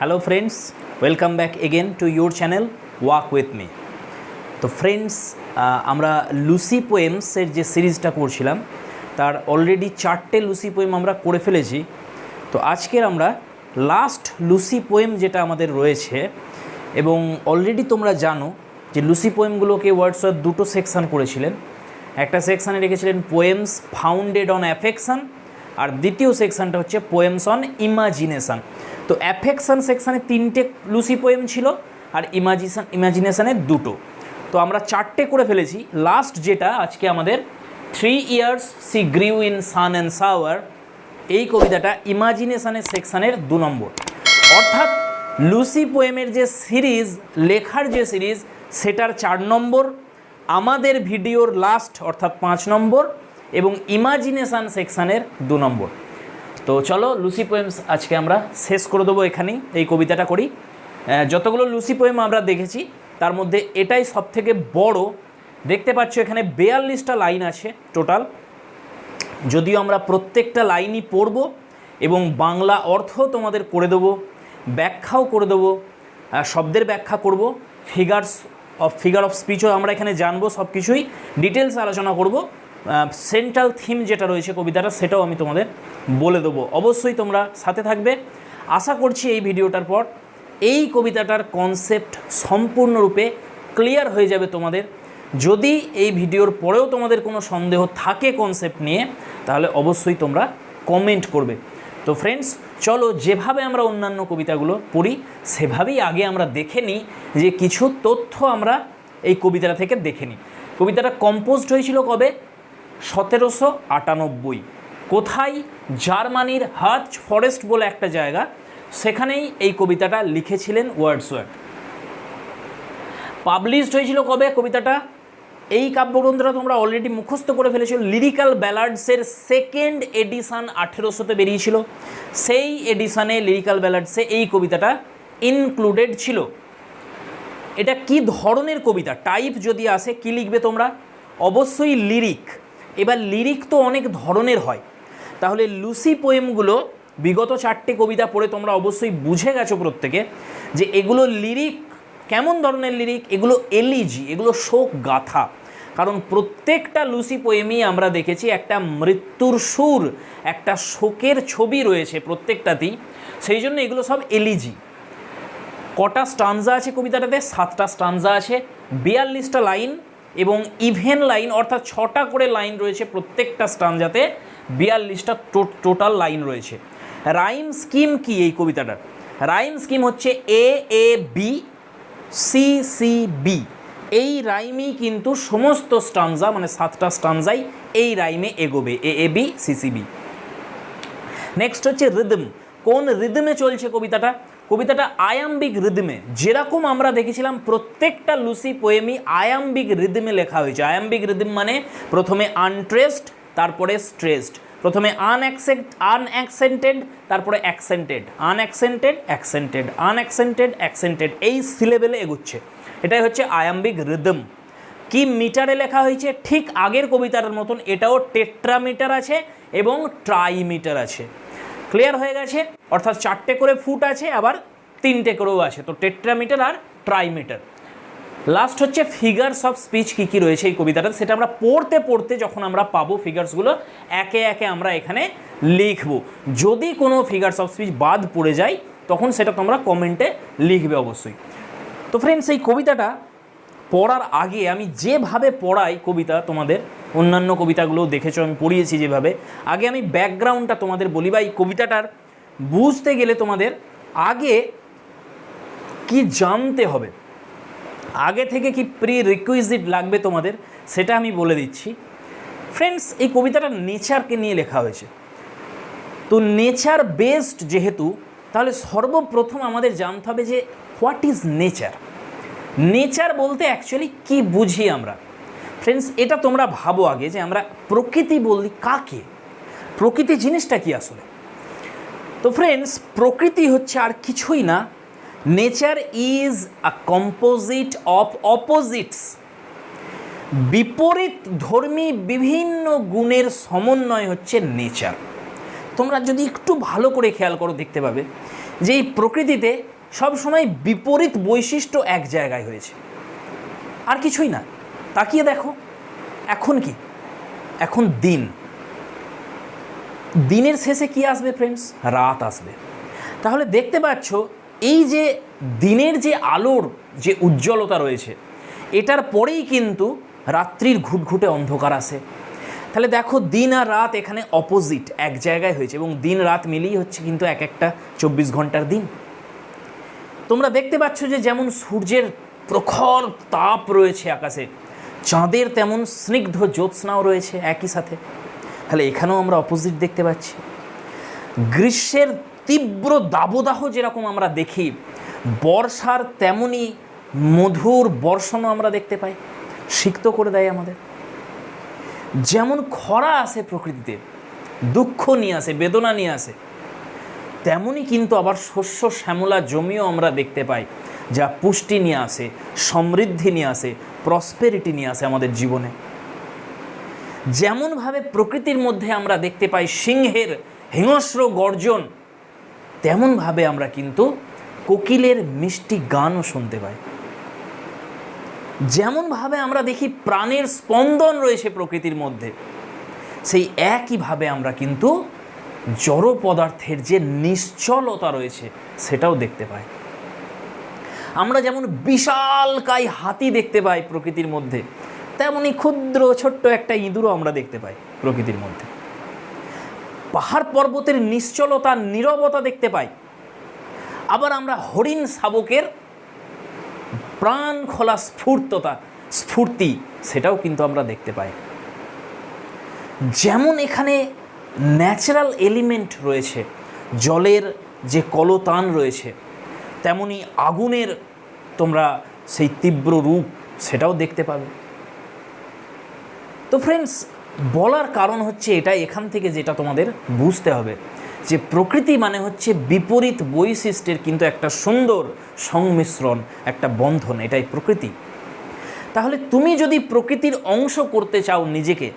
Hello friends, welcome back again to your channel walk with me. তো friends, আমরা Lucy পোয়েমসের যে সিরিজটা করছিলাম তার অলরেডি 4টে লুসি পোয়েম আমরা করে ফেলেছি। তো আজকের আমরা লাস্ট লুসি পোয়েম যেটা আমাদের রয়েছে, এবং অলরেডি তোমরা জানো যে লুসি পোয়েমগুলোকে ওয়ার্ডসওয়ার্থ দুটো সেকশান করেছিলেন। একটা সেকশানে রেখেছিলেন পোয়েমস ফাউন্ডেড অন অ্যাফেকশান, আর দ্বিতীয় সেকশানটা হচ্ছে পোয়েমস অন ইমাজিনেশান। তো অ্যাফেকশান সেকশানে 3টে লুসি পোয়েম ছিল আর ইমাজিনেশানের 2টো। তো আমরা 4টে করে ফেলেছি। লাস্ট যেটা আজকে আমাদের 3 years she grew in sun and shower, এই কবিতাটা ইমাজিনেশানের সেকশানের 2 নম্বর। অর্থাৎ লুসি পোয়েমের যে সিরিজ, লেখার যে সিরিজ, সেটার 4 নম্বর, আমাদের ভিডিওর লাস্ট অর্থাৎ 5 নম্বর, এবং ইমাজিনেশান সেকশানের 2 নম্বর। তো চলো লুসি পোয়েমস আজকে আমরা শেষ করে দেবো এখানেই। এই কবিতাটা করি। যতগুলো লুসি পোয়েম আমরা দেখেছি তার মধ্যে এটাই সবথেকে বড়। দেখতে পাচ্ছ এখানে 42টা লাইন আছে টোটাল। যদিও আমরা প্রত্যেকটা লাইনই পড়ব এবং বাংলা অর্থ তোমাদের করে দেবো, ব্যাখ্যাও করে দেবো, শব্দের ব্যাখ্যা করব, ফিগার অফ স্পিচও আমরা এখানে জানবো, সব কিছুই ডিটেলস আলোচনা করব। সেন্ট্রাল থিম যেটা রয়েছে কবিতাটা সেটাও আমি তোমাদের বলে দেবো। অবশ্যই তোমরা সাথে থাকবে। আশা করছি এই ভিডিওটার পর এই কবিতাটার কনসেপ্ট সম্পূর্ণরূপে ক্লিয়ার হয়ে যাবে তোমাদের। যদি এই ভিডিওর পরেও তোমাদের কোনো সন্দেহ থাকে কনসেপ্ট নিয়ে, তাহলে অবশ্যই তোমরা কমেন্ট করবে। তো ফ্রেন্ডস, চলো যেভাবে আমরা অন্যান্য কবিতাগুলো পড়ি সেভাবেই আগে আমরা দেখে নিই যে কিছু তথ্য আমরা এই কবিতাটা থেকে দেখে নিই। কবিতাটা কম্পোজড হয়েছিল কবে? 1798। কোথায়? জার্মানির হার্চ ফরেস্ট বলে একটা জায়গা, সেখানেই এই কবিতাটা লিখেছিলেন ওয়ার্ডসওয়ার্থ। পাবলিশড হয়েছিল কবে কবিতাটা? এই কাব্যগ্রন্থটা তোমরা অলরেডি মুখস্থ করে ফেলেছো। লিরিক্যাল ব্যালাডসের 2nd এডিশন 1800-তে বেরিয়েছিল। সেই এডিশনে লিরিক্যাল ব্যালাডসে এই কবিতাটা ইনক্লুডেড ছিল। এটা কি ধরনের কবিতা? টাইপ যদি আসে কি লিখবে তোমরা? অবশ্যই লিরিক। এবার লিরিক তো অনেক ধরনের হয়, তাহলে লুসি পোয়েমগুলো বিগত 4টে কবিতা পড়ে তোমরা অবশ্যই বুঝে গেছো প্রত্যেকে যে এগুলো লিরিক। কেমন ধরনের লিরিক? এগুলো এলিজি, এগুলো শোক গাথা। কারণ প্রত্যেকটা লুসি পোয়েমই আমরা দেখেছি একটা মৃত্যুর সুর, একটা শোকের ছবি রয়েছে প্রত্যেকটাতেই, সেই জন্য এগুলো সব এলিজি। কটা স্টানজা আছে কবিতাটাতে? 7টা স্টানজা আছে, 42টা লাইন এবং ইভেন লাইন, অর্থাৎ 6টা করে লাইন রয়েছে প্রত্যেকটা স্টানজাতে, 42টা টোটাল লাইন রয়েছে। রাইম স্কিম কি এই কবিতাটার? রাইম স্কিম হচ্ছে এ A B C C B. এই রাইমই কিন্তু সমস্ত স্টানজা, মানে 7টা স্টানজাই এই রাইমে এগোবে, A A B C C B. Next হচ্ছে রিদম। কোন রিদমে চলছে কবিতাটা? কবিতাটা আয়াম্বিক রিদমে। যেরকম আমরা দেখেছিলাম প্রত্যেকটা লুসি পোয়েমই আয়াম্বিক রিদমে লেখা হয়েছে। আয়াম্বিক রিদম মানে প্রথমে আনট্রেসড, তারপরে স্ট্রেসড, প্রথমে আনঅ্যাকসেন্টেড, তারপরে অ্যাকসেন্টেড, আনঅ্যাকসেন্টেড অ্যাকসেন্টেড, আনঅ্যাকসেন্টেড অ্যাকসেন্টেড, এই সিলেবেলে এগুচ্ছে। এটাই হচ্ছে আয়াম্বিক রিদম। কি মিটারে লেখা হয়েছে? ঠিক আগের কবিতার মতন এটাও টেট্রামিটার আছে এবং ট্রাইমিটার আছে। ক্লিয়ার হয়ে গেছে? অর্থাৎ 4টে করে ফুট আছে, আবার 3টে করেও আছে। তো টেট্রামিটার আর ট্রাইমিটার। লাস্ট হচ্ছে ফিগার্স অফ স্পিচ কী কী রয়েছে এই কবিতাটা, সেটা আমরা পড়তে পড়তে যখন আমরা পাবো ফিগার্সগুলো একে একে আমরা এখানে লিখব। যদি কোনো ফিগার্স অফ স্পিচ বাদ পড়ে যায় তখন সেটা তোমরা কমেন্টে লিখবে অবশ্যই। তো ফ্রেন্ডস, এই কবিতাটা পড়ার আগে আমি যেভাবে পড়াই কবিতা, তোমাদের অন্যান্য কবিতাগুলোও দেখেছো আমি পড়িয়েছি যেভাবে, আগে আমি ব্যাকগ্রাউন্ডটা তোমাদের বলি, বা এই কবিতাটার বুঝতে গেলে তোমাদের আগে কি জানতে হবে, আগে থেকে কি প্রি রিকুইজিট লাগবে তোমাদের, সেটা আমি বলে দিচ্ছি। ফ্রেন্ডস, এই কবিতাটা নেচারকে নিয়ে লেখা হয়েছে। তো নেচার বেসড যেহেতু, তাহলে সর্বপ্রথম আমাদের জানতে হবে যে হোয়াট ইজ নেচার। নেচার বলতে অ্যাকচুয়ালি কি বুঝি আমরা? ফ্রেন্ডস, এটা তোমরা ভাবো আগে যে আমরা প্রকৃতি বলি কাকে, প্রকৃতি জিনিসটা কি আসলে। তো ফ্রেন্ডস, প্রকৃতি হচ্ছে আর কিছুই না, nature is a composite of opposites. বিপরীত ধর্মী বিভিন্ন গুণের সমন্বয় হচ্ছে নেচার। তোমরা যদি একটু ভালো করে খেয়াল করো দেখতে পাবে যে এই প্রকৃতিতে সবসময় বিপরীত বৈশিষ্ট্য এক জায়গায় হয়েছে, আর কিছুই না। তাকিয়ে দেখো, এখন কি, এখন দিন, দিনের শেষে কি আসবে ফ্রেন্ডস? রাত আসবে। তাহলে দেখতে পাচ্ছ এই যে দিনের যে আলোর যে উজ্জ্বলতা রয়েছে, এটার পরেই কিন্তু রাত্রির ঘুটঘুটে অন্ধকার আসে। তাহলে দেখো দিন আর রাত এখানে অপোজিট এক জায়গায় হয়েছে, এবং দিন রাত মিলিয়ে হচ্ছে কিন্তু এক একটা 24 ঘন্টার দিন। তোমরা দেখতে পাচ্ছ যে যেমন সূর্যের প্রখর তাপ রয়েছে আকাশে, চাঁদের তেমন স্নিগ্ধ জ্যোৎস্নাও রয়েছে একই সাথে। তাহলে এখানেও আমরা অপোজিট দেখতে পাচ্ছি। গ্রীষ্মের তীব্র দাবদাহ যেরকম আমরা দেখি, বর্ষার তেমনই মধুর বর্ষণও আমরা দেখতে পাই, সিক্ত করে দেয় আমাদের। যেমন খরা আসে প্রকৃতিতে, দুঃখ নিয়ে আসে, বেদনা নিয়ে আসে, তেমনই কিন্তু আবার শস্য শ্যামলা জমিও আমরা দেখতে পাই, যা পুষ্টি নিয়ে আসে, সমৃদ্ধি নিয়ে আসে, প্রসপেরিটি নিয়ে আসে আমাদের জীবনে। যেমনভাবে প্রকৃতির মধ্যে আমরা দেখতে পাই সিংহের হিংস্র গর্জন, তেমনভাবে আমরা কিন্তু কোকিলের মিষ্টি গানও শুনতে পাই। যেমনভাবে আমরা দেখি প্রাণের স্পন্দন রয়েছে প্রকৃতির মধ্যে, সেই একইভাবে আমরা কিন্তু জড় পদার্থের যে নিশ্চলতা রয়েছে সেটাও দেখতে পাই। আমরা যেমন বিশালকায় হাতি দেখতে পাই প্রকৃতির মধ্যে, তেমনই ক্ষুদ্র ছোট্ট একটা ইঁদুরও আমরা দেখতে পাই প্রকৃতির মধ্যে। পাহাড় পর্বতের নিশ্চলতা, নীরবতা দেখতে পাই। আবার আমরা হরিণ শাবকের প্রাণ খোলা স্ফূর্তি সেটাও কিন্তু আমরা দেখতে পাই। যেমন এখানে ন্যাচারাল এলিমেন্ট রয়েছে, জলের যে কলতান রয়েছে, তেমনি আগুনের তোমরা সেই তীব্র রূপ সেটাও দেখতে পাবে। তো ফ্রেন্ডস, বলার কারণ হচ্ছে এটাই, এখান থেকে যেটা তোমাদের বুঝতে হবে যে প্রকৃতি মানে হচ্ছে বিপরীত বৈশিষ্ট্যের কিন্তু একটা সুন্দর সংমিশ্রণ, একটা বন্ধন, এটাই প্রকৃতি। তাহলে তুমি যদি প্রকৃতির অংশ করতে চাও, নিজেকে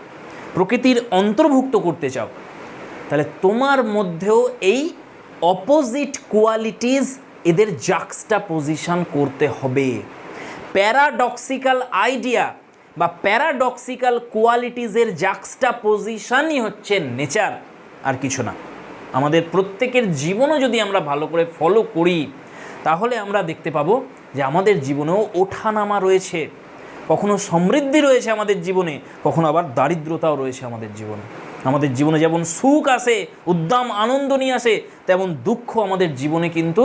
প্রকৃতির অন্তর্ভুক্ত করতে চাও, তাহলে তোমার মধ্যেও এই অপোজিট কোয়ালিটিজ, এদের জাক্সটাপোজিশন করতে হবে। প্যারাডক্সিক্যাল আইডিয়া বা প্যারাডক্সিক্যাল কোয়ালিটিজের জাক্সটাপোজিশনই হচ্ছে নেচার, আর কিছু না। আমাদের প্রত্যেকের জীবনও যদি আমরা ভালো করে ফলো করি, তাহলে আমরা দেখতে পাবো যে আমাদের জীবনেও ওঠানামা রয়েছে, কখনো সমৃদ্ধি রয়েছে আমাদের জীবনে, কখনো আবার দারিদ্রতাও রয়েছে আমাদের জীবনে। আমাদের জীবনে যেমন সুখ আসে, উদ্দাম আনন্দ নিয়ে আসে, তেমন দুঃখ আমাদের জীবনে কিন্তু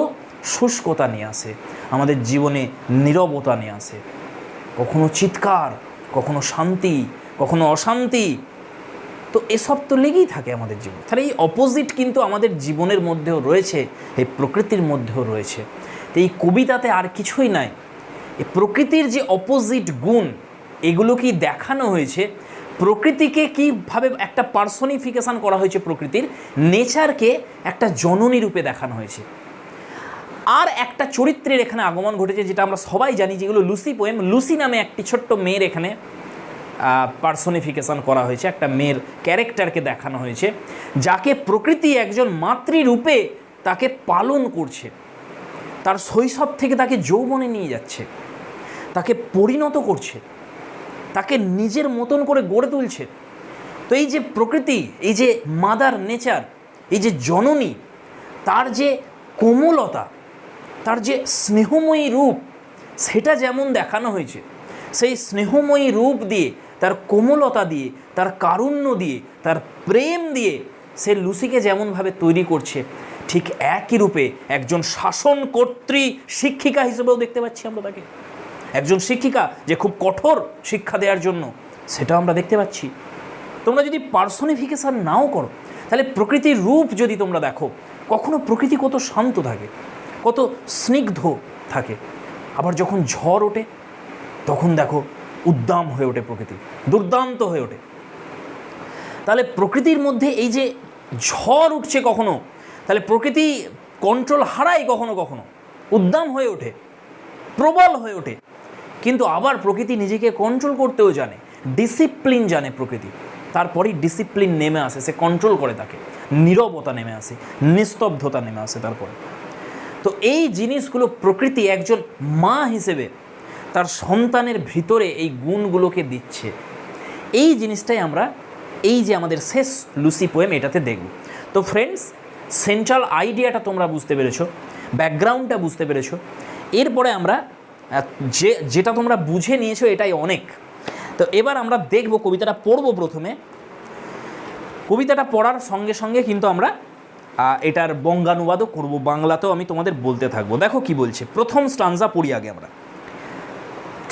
শুষ্কতা নিয়ে আসে, আমাদের জীবনে নীরবতা নিয়ে আসে, কখনো চিৎকার, কখনো শান্তি, কখনো অশান্তি। তো এসব তো লেগেই থাকে আমাদের জীবন। তাহলে এই অপোজিট কিন্তু আমাদের জীবনের মধ্যেও রয়েছে, এই প্রকৃতির মধ্যেও রয়েছে। তো এই কবিতাতে আর কিছুই নাই, এই প্রকৃতির যে অপোজিট গুণ, এগুলোকেই দেখানো হয়েছে। প্রকৃতিকে কীভাবে একটা পার্সনিফিকেশান করা হয়েছে, প্রকৃতির নেচারকে একটা জননী রূপে দেখানো হয়েছে। আর একটা চরিত্রের এখানে আগমন ঘটেছে, যেটা আমরা সবাই জানি, যেগুলো লুসি পোয়েম। লুসি নামে একটি ছোট্ট মেয়ের এখানে পার্সনিফিকেশান করা হয়েছে, একটা মেয়ের ক্যারেক্টারকে দেখানো হয়েছে, যাকে প্রকৃতি একজন মাতৃরূপে তাকে পালন করছে, তার শৈশব থেকে তাকে যৌবনে নিয়ে যাচ্ছে, তাকে পরিণত করছে, তাকে নিজের মতন করে গড়ে তুলছে। তো এই যে প্রকৃতি, এই যে মাদার নেচার, এই যে জননী, তার যে কোমলতা, তার যে স্নেহময়ী রূপ, সেটা যেমন দেখানো হয়েছে, সেই স্নেহময়ী রূপ দিয়ে, তার কোমলতা দিয়ে, তার কারুণ্য দিয়ে, তার প্রেম দিয়ে সে লুসিকে যেমনভাবে তৈরি করছে, ঠিক একই রূপে একজন শাসনকর্ত্রী শিক্ষিকা হিসেবেও দেখতে পাচ্ছি আমরা তাকে। একজন শিক্ষিকা যে খুব কঠোর শিক্ষা দেওয়ার জন্য, সেটা আমরা দেখতে পাচ্ছি। তোমরা যদি পার্সনিফিকেশান নাও করো, তাহলে প্রকৃতির রূপ যদি তোমরা দেখো, কখনো প্রকৃতি কত শান্ত থাকে, কত স্নিগ্ধ থাকে, আবার যখন ঝড় ওঠে তখন দেখো উদ্দাম হয়ে ওঠে প্রকৃতি, দুর্দান্ত হয়ে ওঠে। তাহলে প্রকৃতির মধ্যে এই যে ঝড় উঠছে কখনো, তাহলে প্রকৃতি কন্ট্রোল হারায়, কখনো কখনো উদ্দাম হয়ে ওঠে, প্রবল হয়ে ওঠে। কিন্তু আবার প্রকৃতি নিজেকে কন্ট্রোল করতেও জানে, ডিসিপ্লিন জানে প্রকৃতি। তারপরেই ডিসিপ্লিন নেমে আসে, সে কন্ট্রোল করে, তাকে নীরবতা নেমে আসে, নিস্তব্ধতা নেমে আসে তারপরে। তো এই জিনিসগুলো প্রকৃতি একজন মা হিসেবে তার সন্তানের ভিতরে এই গুণগুলোকে দিচ্ছে। এই জিনিসটাই আমরা এই যে আমাদের শেষ লুসি পোয়েম এটাতে দেখব। তো ফ্রেন্ডস, সেন্ট্রাল আইডিয়াটা তোমরা বুঝতে পেরেছো, ব্যাকগ্রাউন্ডটা বুঝতে পেরেছো। এরপরে আমরা যেটা তোমরা বুঝে নিয়েছো এটাই অনেক। তো এবার আমরা দেখব, কবিতাটা পড়বো। প্রথমে কবিতাটা পড়ার সঙ্গে সঙ্গে কিন্তু আমরা এটার বঙ্গানুবাদও করব, বাংলাতেও আমি তোমাদের বলতে থাকবো। দেখো কি বলছে, প্রথম স্টানজা পড়ি আগে আমরা।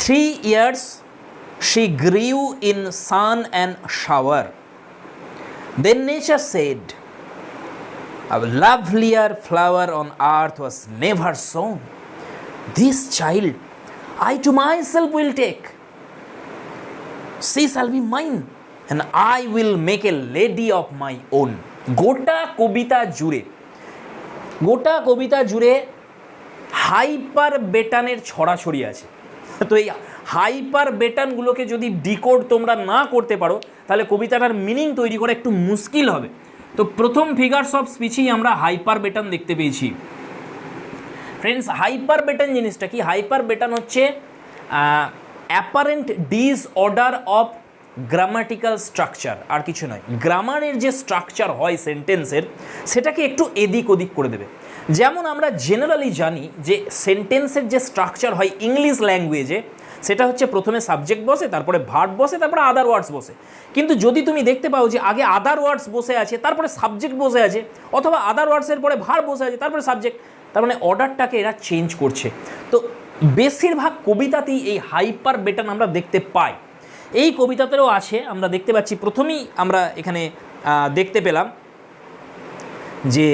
3 years she grew in sun and shower. Then nature said, a lovelier flower on earth was never sown. This child I to myself will take. She shall be mine, and I will make a lady of my own. গোটা কবিতা জুড়ে hyper বেটানের ছড়াছড়ি আছে। তো এই hyper বেটানগুলোকে যদি decode তোমরা না করতে পারো তাহলে কবিতাটার মিনিং তৈরি করা একটু মুশকিল হবে। তো প্রথম ফিগারস অফ স্পিচেই আমরা হাইপার বেটান দেখতে পেয়েছি। ফ্রেন্ডস, হাইপার বেটান জিনিসটা কি? হাইপার বেটান হচ্ছে apparent disorder of grammatical structure, আর কিছু নয়। গ্রামারের যে স্ট্রাকচার হয় সেন্টেন্সের, সেটাকে একটু এদিক ওদিক করে দেবে। যেমন আমরা জেনারেলি জানি যে সেন্টেন্সের যে স্ট্রাকচার হয় ইংলিশ ল্যাঙ্গুয়েজে, সেটা হচ্ছে প্রথমে সাবজেক্ট বসে, তারপরে ভার্ব বসে, তারপরে আদার ওয়ার্ডস বসে। কিন্তু যদি তুমি দেখতে পাও যে আগে আদার ওয়ার্ডস বসে আছে, তারপরে সাবজেক্ট বসে আছে, অথবা আদার ওয়ার্ডসের পরে ভার্ব বসে আছে, তারপরে সাবজেক্ট, তার মানে অর্ডারটাকে এরা চেঞ্জ করছে। তো বেশিরভাগ কবিতাতেই এই হাইপার বেটান আমরা দেখতে পাই। এই কবিতাতেও আছে, আমরা দেখতে পাচ্ছি। প্রথমেই আমরা এখানে দেখতে পেলাম যে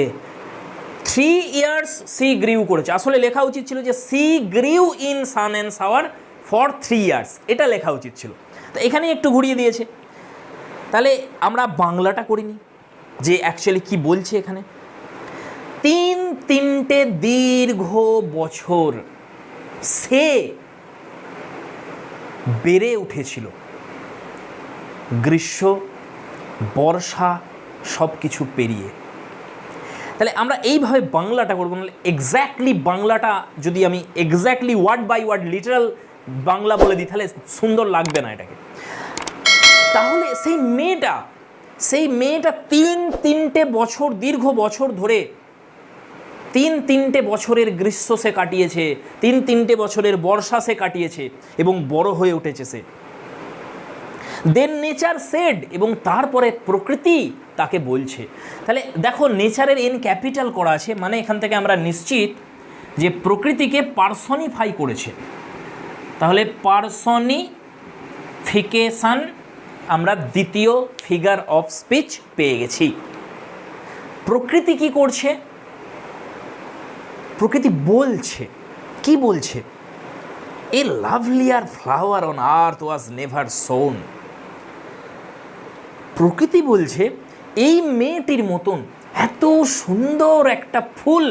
3 years সি গ্রিউ করেছে। আসলে লেখা উচিত ছিল যে she grew in sun and shower for 3 years, এটা লেখা উচিত ছিল। তো এখানে একটু ঘুরিয়ে দিয়েছে। তাহলে আমরা বাংলাটা করিনি যে অ্যাকচুয়ালি কি বলছে এখানে। 3 দীর্ঘ বছর সে বেড়ে উঠেছিল, গ্রীষ্ম বর্ষা সব কিছু পেরিয়ে। তাহলে আমরা এইভাবে বাংলাটা করবো। নাহলে এক্স্যাক্টলি বাংলাটা যদি আমি exactly word by word literal Bangla বলে দিই তাহলে সুন্দর লাগবে না এটাকে। তাহলে সেই মেয়েটা 3 বছর, দীর্ঘ বছর ধরে 3 বছরের গ্রীষ্ম সে কাটিয়েছে, 3 বছরের বর্ষা সে কাটিয়েছে এবং বড় হয়ে উঠেছে সে। দেন নেচার সেড, এবং তারপরে প্রকৃতি তাকে বলছে। তাহলে দেখো, নেচারের এন ক্যাপিটাল করা আছে, মানে এখান থেকে আমরা নিশ্চিত যে প্রকৃতিকে পার্সনিফাই করেছে। তাহলে পার্সনিফিকেশন আমরা দ্বিতীয় ফিগার অফ স্পিচ পেয়ে গেছি। প্রকৃতি কি করছে? প্রকৃতি বলছে, কি বলছে? A lovelier flower on earth was never sown. প্রকৃতি বলছে এই মেয়েটির মতন এত সুন্দর একটা ফুল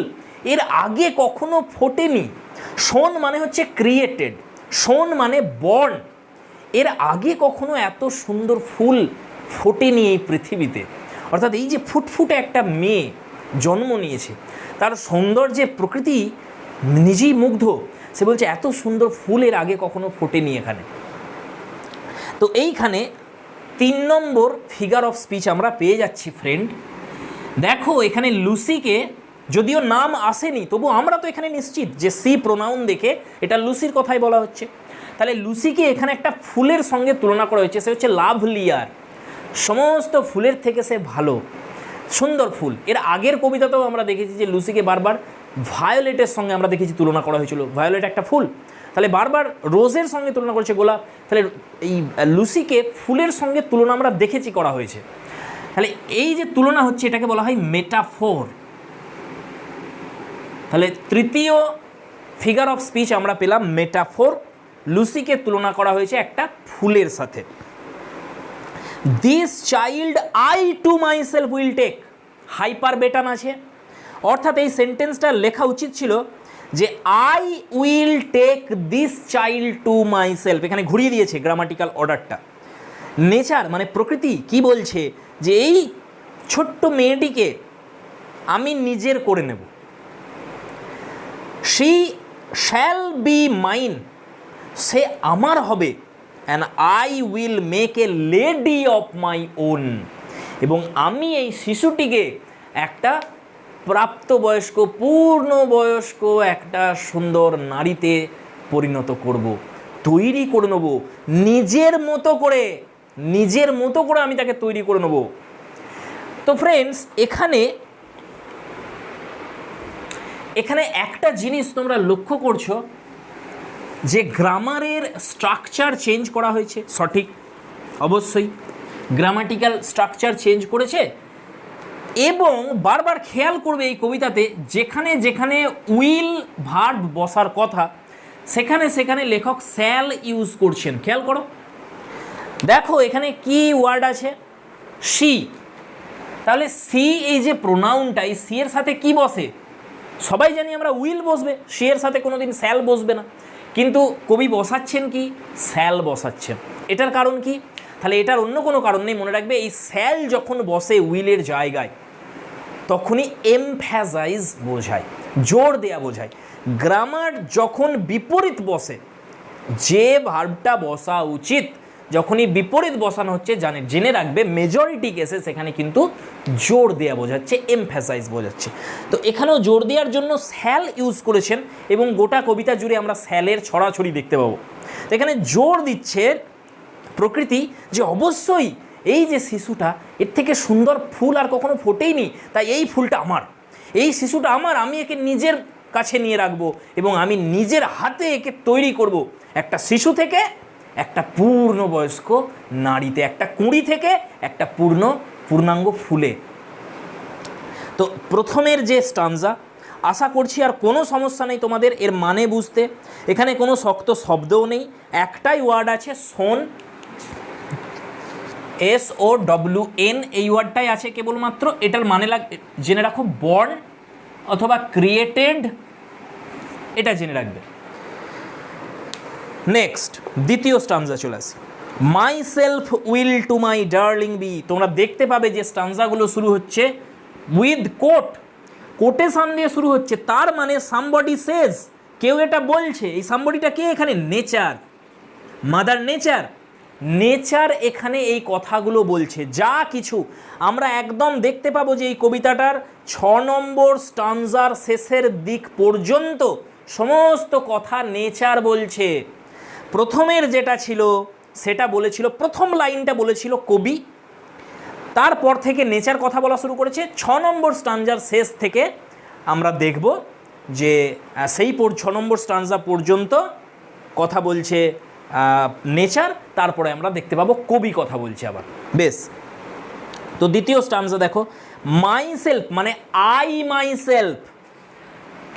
এর আগে কখনো ফোটেনি। সোন মানে হচ্ছে ক্রিয়েটেড, সোন মানে বর্ন। এর আগে কখনো এত সুন্দর ফুল ফোটেনি এই পৃথিবীতে। অর্থাৎ এই যে ফুটফুটে একটা মেয়ে জন্ম নিয়েছে, তার সৌন্দর্যে প্রকৃতি নিজেই মুগ্ধ। সে বলছে এত সুন্দর ফুল এর আগে কখনো ফোটেনি এখানে। তো এইখানে 3 নম্বর ফিগার অফ স্পিচ আমরা পেয়ে যাচ্ছি। ফ্রেন্ড দেখো, এখানে লুসিকে যদিও নাম আসেনি, তবু আমরা তো এখানে নিশ্চিত যে সি প্রোনাউন দেখে এটা লুসির কথাই বলা হচ্ছে। তাহলে লুসিকে এখানে একটা ফুলের সঙ্গে তুলনা করা হয়েছে। সে হচ্ছে লাভলিয়ার, সমস্ত ফুলের থেকে সে ভালো, সুন্দর ফুল। এর আগের কবিতাতেও আমরা দেখেছি যে লুসিকে বারবার ভায়োলেটের সঙ্গে আমরা দেখেছি তুলনা করা হয়েছিল। ভায়োলেট একটা ফুল, তাহলে বারবার রোজের সঙ্গে তুলনা করেছে, গোলাপ। তাহলে এই লুসিকে ফুলের সঙ্গে তুলনা আমরা দেখেছি করা হয়েছে। তাহলে এই যে তুলনা হচ্ছে এটাকে বলা হয় মেটাফোর। তাহলে তৃতীয় ফিগার অফ স্পিচ আমরা পেলাম মেটাফোর। লুসিকে তুলনা করা হয়েছে একটা ফুলের সাথে। This child I to myself will take, hyperbaton আছে। অর্থাৎ এই সেন্টেন্সটা লেখা উচিত ছিল যে I will take this child to myself. এখানে ঘুরিয়ে দিয়েছে গ্রামাটিক্যাল অর্ডারটা। নেচার মানে প্রকৃতি কি বলছে যে এই ছোট্ট মেয়েটিকে আমি নিজের করে নেব। শি শ্যাল বি মাইন, সে আমার হবে, and I will make a lady of my own, এবং আমি এই শিশুটিকে একটা প্রাপ্তবয়স্ক পূর্ণবয়স্ক একটা সুন্দর নারীতে পরিণত করব, তৈরি করে নেব নিজের মতো করে, নিজের মতো করে আমি তাকে তৈরি করে নেব। তো ফ্রেন্ডস, এখানে একটা জিনিস তোমরা লক্ষ্য করছো যে গ্রামারের স্ট্রাকচার চেঞ্জ করা হয়েছে, সঠিক, অবশ্যই গ্রামাটিক্যাল স্ট্রাকচার চেঞ্জ করেছে, এবং বারবার খেয়াল করবে এই কবিতাতে যেখানে যেখানে উইল ভার্ব বসার কথা সেখানে সেখানে লেখক শ্যাল ইউজ করছেন। খেয়াল করো, দেখো এখানে কি ওয়ার্ড আছে, শি। তাহলে সি, এই যে প্রোনাউনটা, এই সি এর সাথে কি বসে? সবাই জানি আমরা উইল বসবে, সি এর সাথে কোনোদিন শ্যাল বসবে না, কিন্তু কবি বসাচ্ছেন কি? শ্যাল বসাচ্ছেন। এটার কারণ কি? তাহলে এটার অন্য কোনো কারণ নেই, মনে রাখবে এই শ্যাল যখন বসে উইলের জায়গায় তখনই এমফ্যাসাইজ বোঝায়, জোর দেয়া বোঝায়। গ্রামার যখন বিপরীত বসে, যে ভার্বটা বসা উচিত যখনই বিপরীত বসানো হচ্ছে, জেনে রাখবে মেজরিটি কেসে সেখানে কিন্তু জোর দেয়া বোঝাচ্ছে, এমফ্যাসাইজ বোঝাচ্ছে। তো এখানেও জোর দেওয়ার জন্য শ্যাল ইউজ করেছেন, এবং গোটা কবিতা জুড়ে আমরা শ্যালের ছড়াছড়ি দেখতে পাবো। তো এখানে জোর দিচ্ছে প্রকৃতি যে অবশ্যই এই যে শিশুটা, এর থেকে সুন্দর ফুল আর কখনো ফোটেইনি, তাই এই ফুলটা আমার, এই শিশুটা আমার, আমি একে নিজের কাছে নিয়ে রাখবো এবং আমি নিজের হাতে একে তৈরি করব একটা শিশু থেকে একটা পূর্ণবয়স্ক নারীতে, একটা কুঁড়ি থেকে একটা পূর্ণাঙ্গ ফুলে। তো প্রথমের যে স্টানজা, আশা করছি আর কোনো সমস্যা নেই তোমাদের এর মানে বুঝতে। এখানে কোনো শক্ত শব্দও নেই, একটাই ওয়ার্ড আছে, শোন, SOWN, এই ওয়ার্ডটাই আছে কেবলমাত্র। এটার মানে জেনে রাখো বর্ন অথবা ক্রিয়েটেড, এটা জেনে রাখবে। নেক্সট দ্বিতীয় স্টানজা চলে আসি, myself will to my darling be. তোমরা দেখতে পাবে যে স্টানজাগুলো শুরু হচ্ছে উইথ কোটেশন দিয়ে শুরু হচ্ছে, তার মানে সামবডি সেজ, কেউ এটা বলছে। এই সামবডিটা কে এখানে? Nature, mother nature. নেচার এখানে এই কথাগুলো বলছে, যা কিছু আমরা একদম দেখতে পাবো যে এই কবিতাটার 6 নম্বর স্টানজার শেষের দিক পর্যন্ত সমস্ত কথা নেচার বলছে। প্রথমের যেটা ছিল সেটা বলেছিল, প্রথম লাইনটা বলেছিল কবি, তারপর থেকে নেচার কথা বলা শুরু করেছে। 6 নম্বর স্টানজার শেষ থেকে আমরা দেখব যে সেই 6 নম্বর স্টানজা পর্যন্ত কথা বলছে নেচার, তারপরে আমরা দেখতে পাবো কবি কথা বলছে আবার। বেশ, তো দ্বিতীয় স্টানজা দেখো, মাই সেলফ মানে আই মাই সেলফ।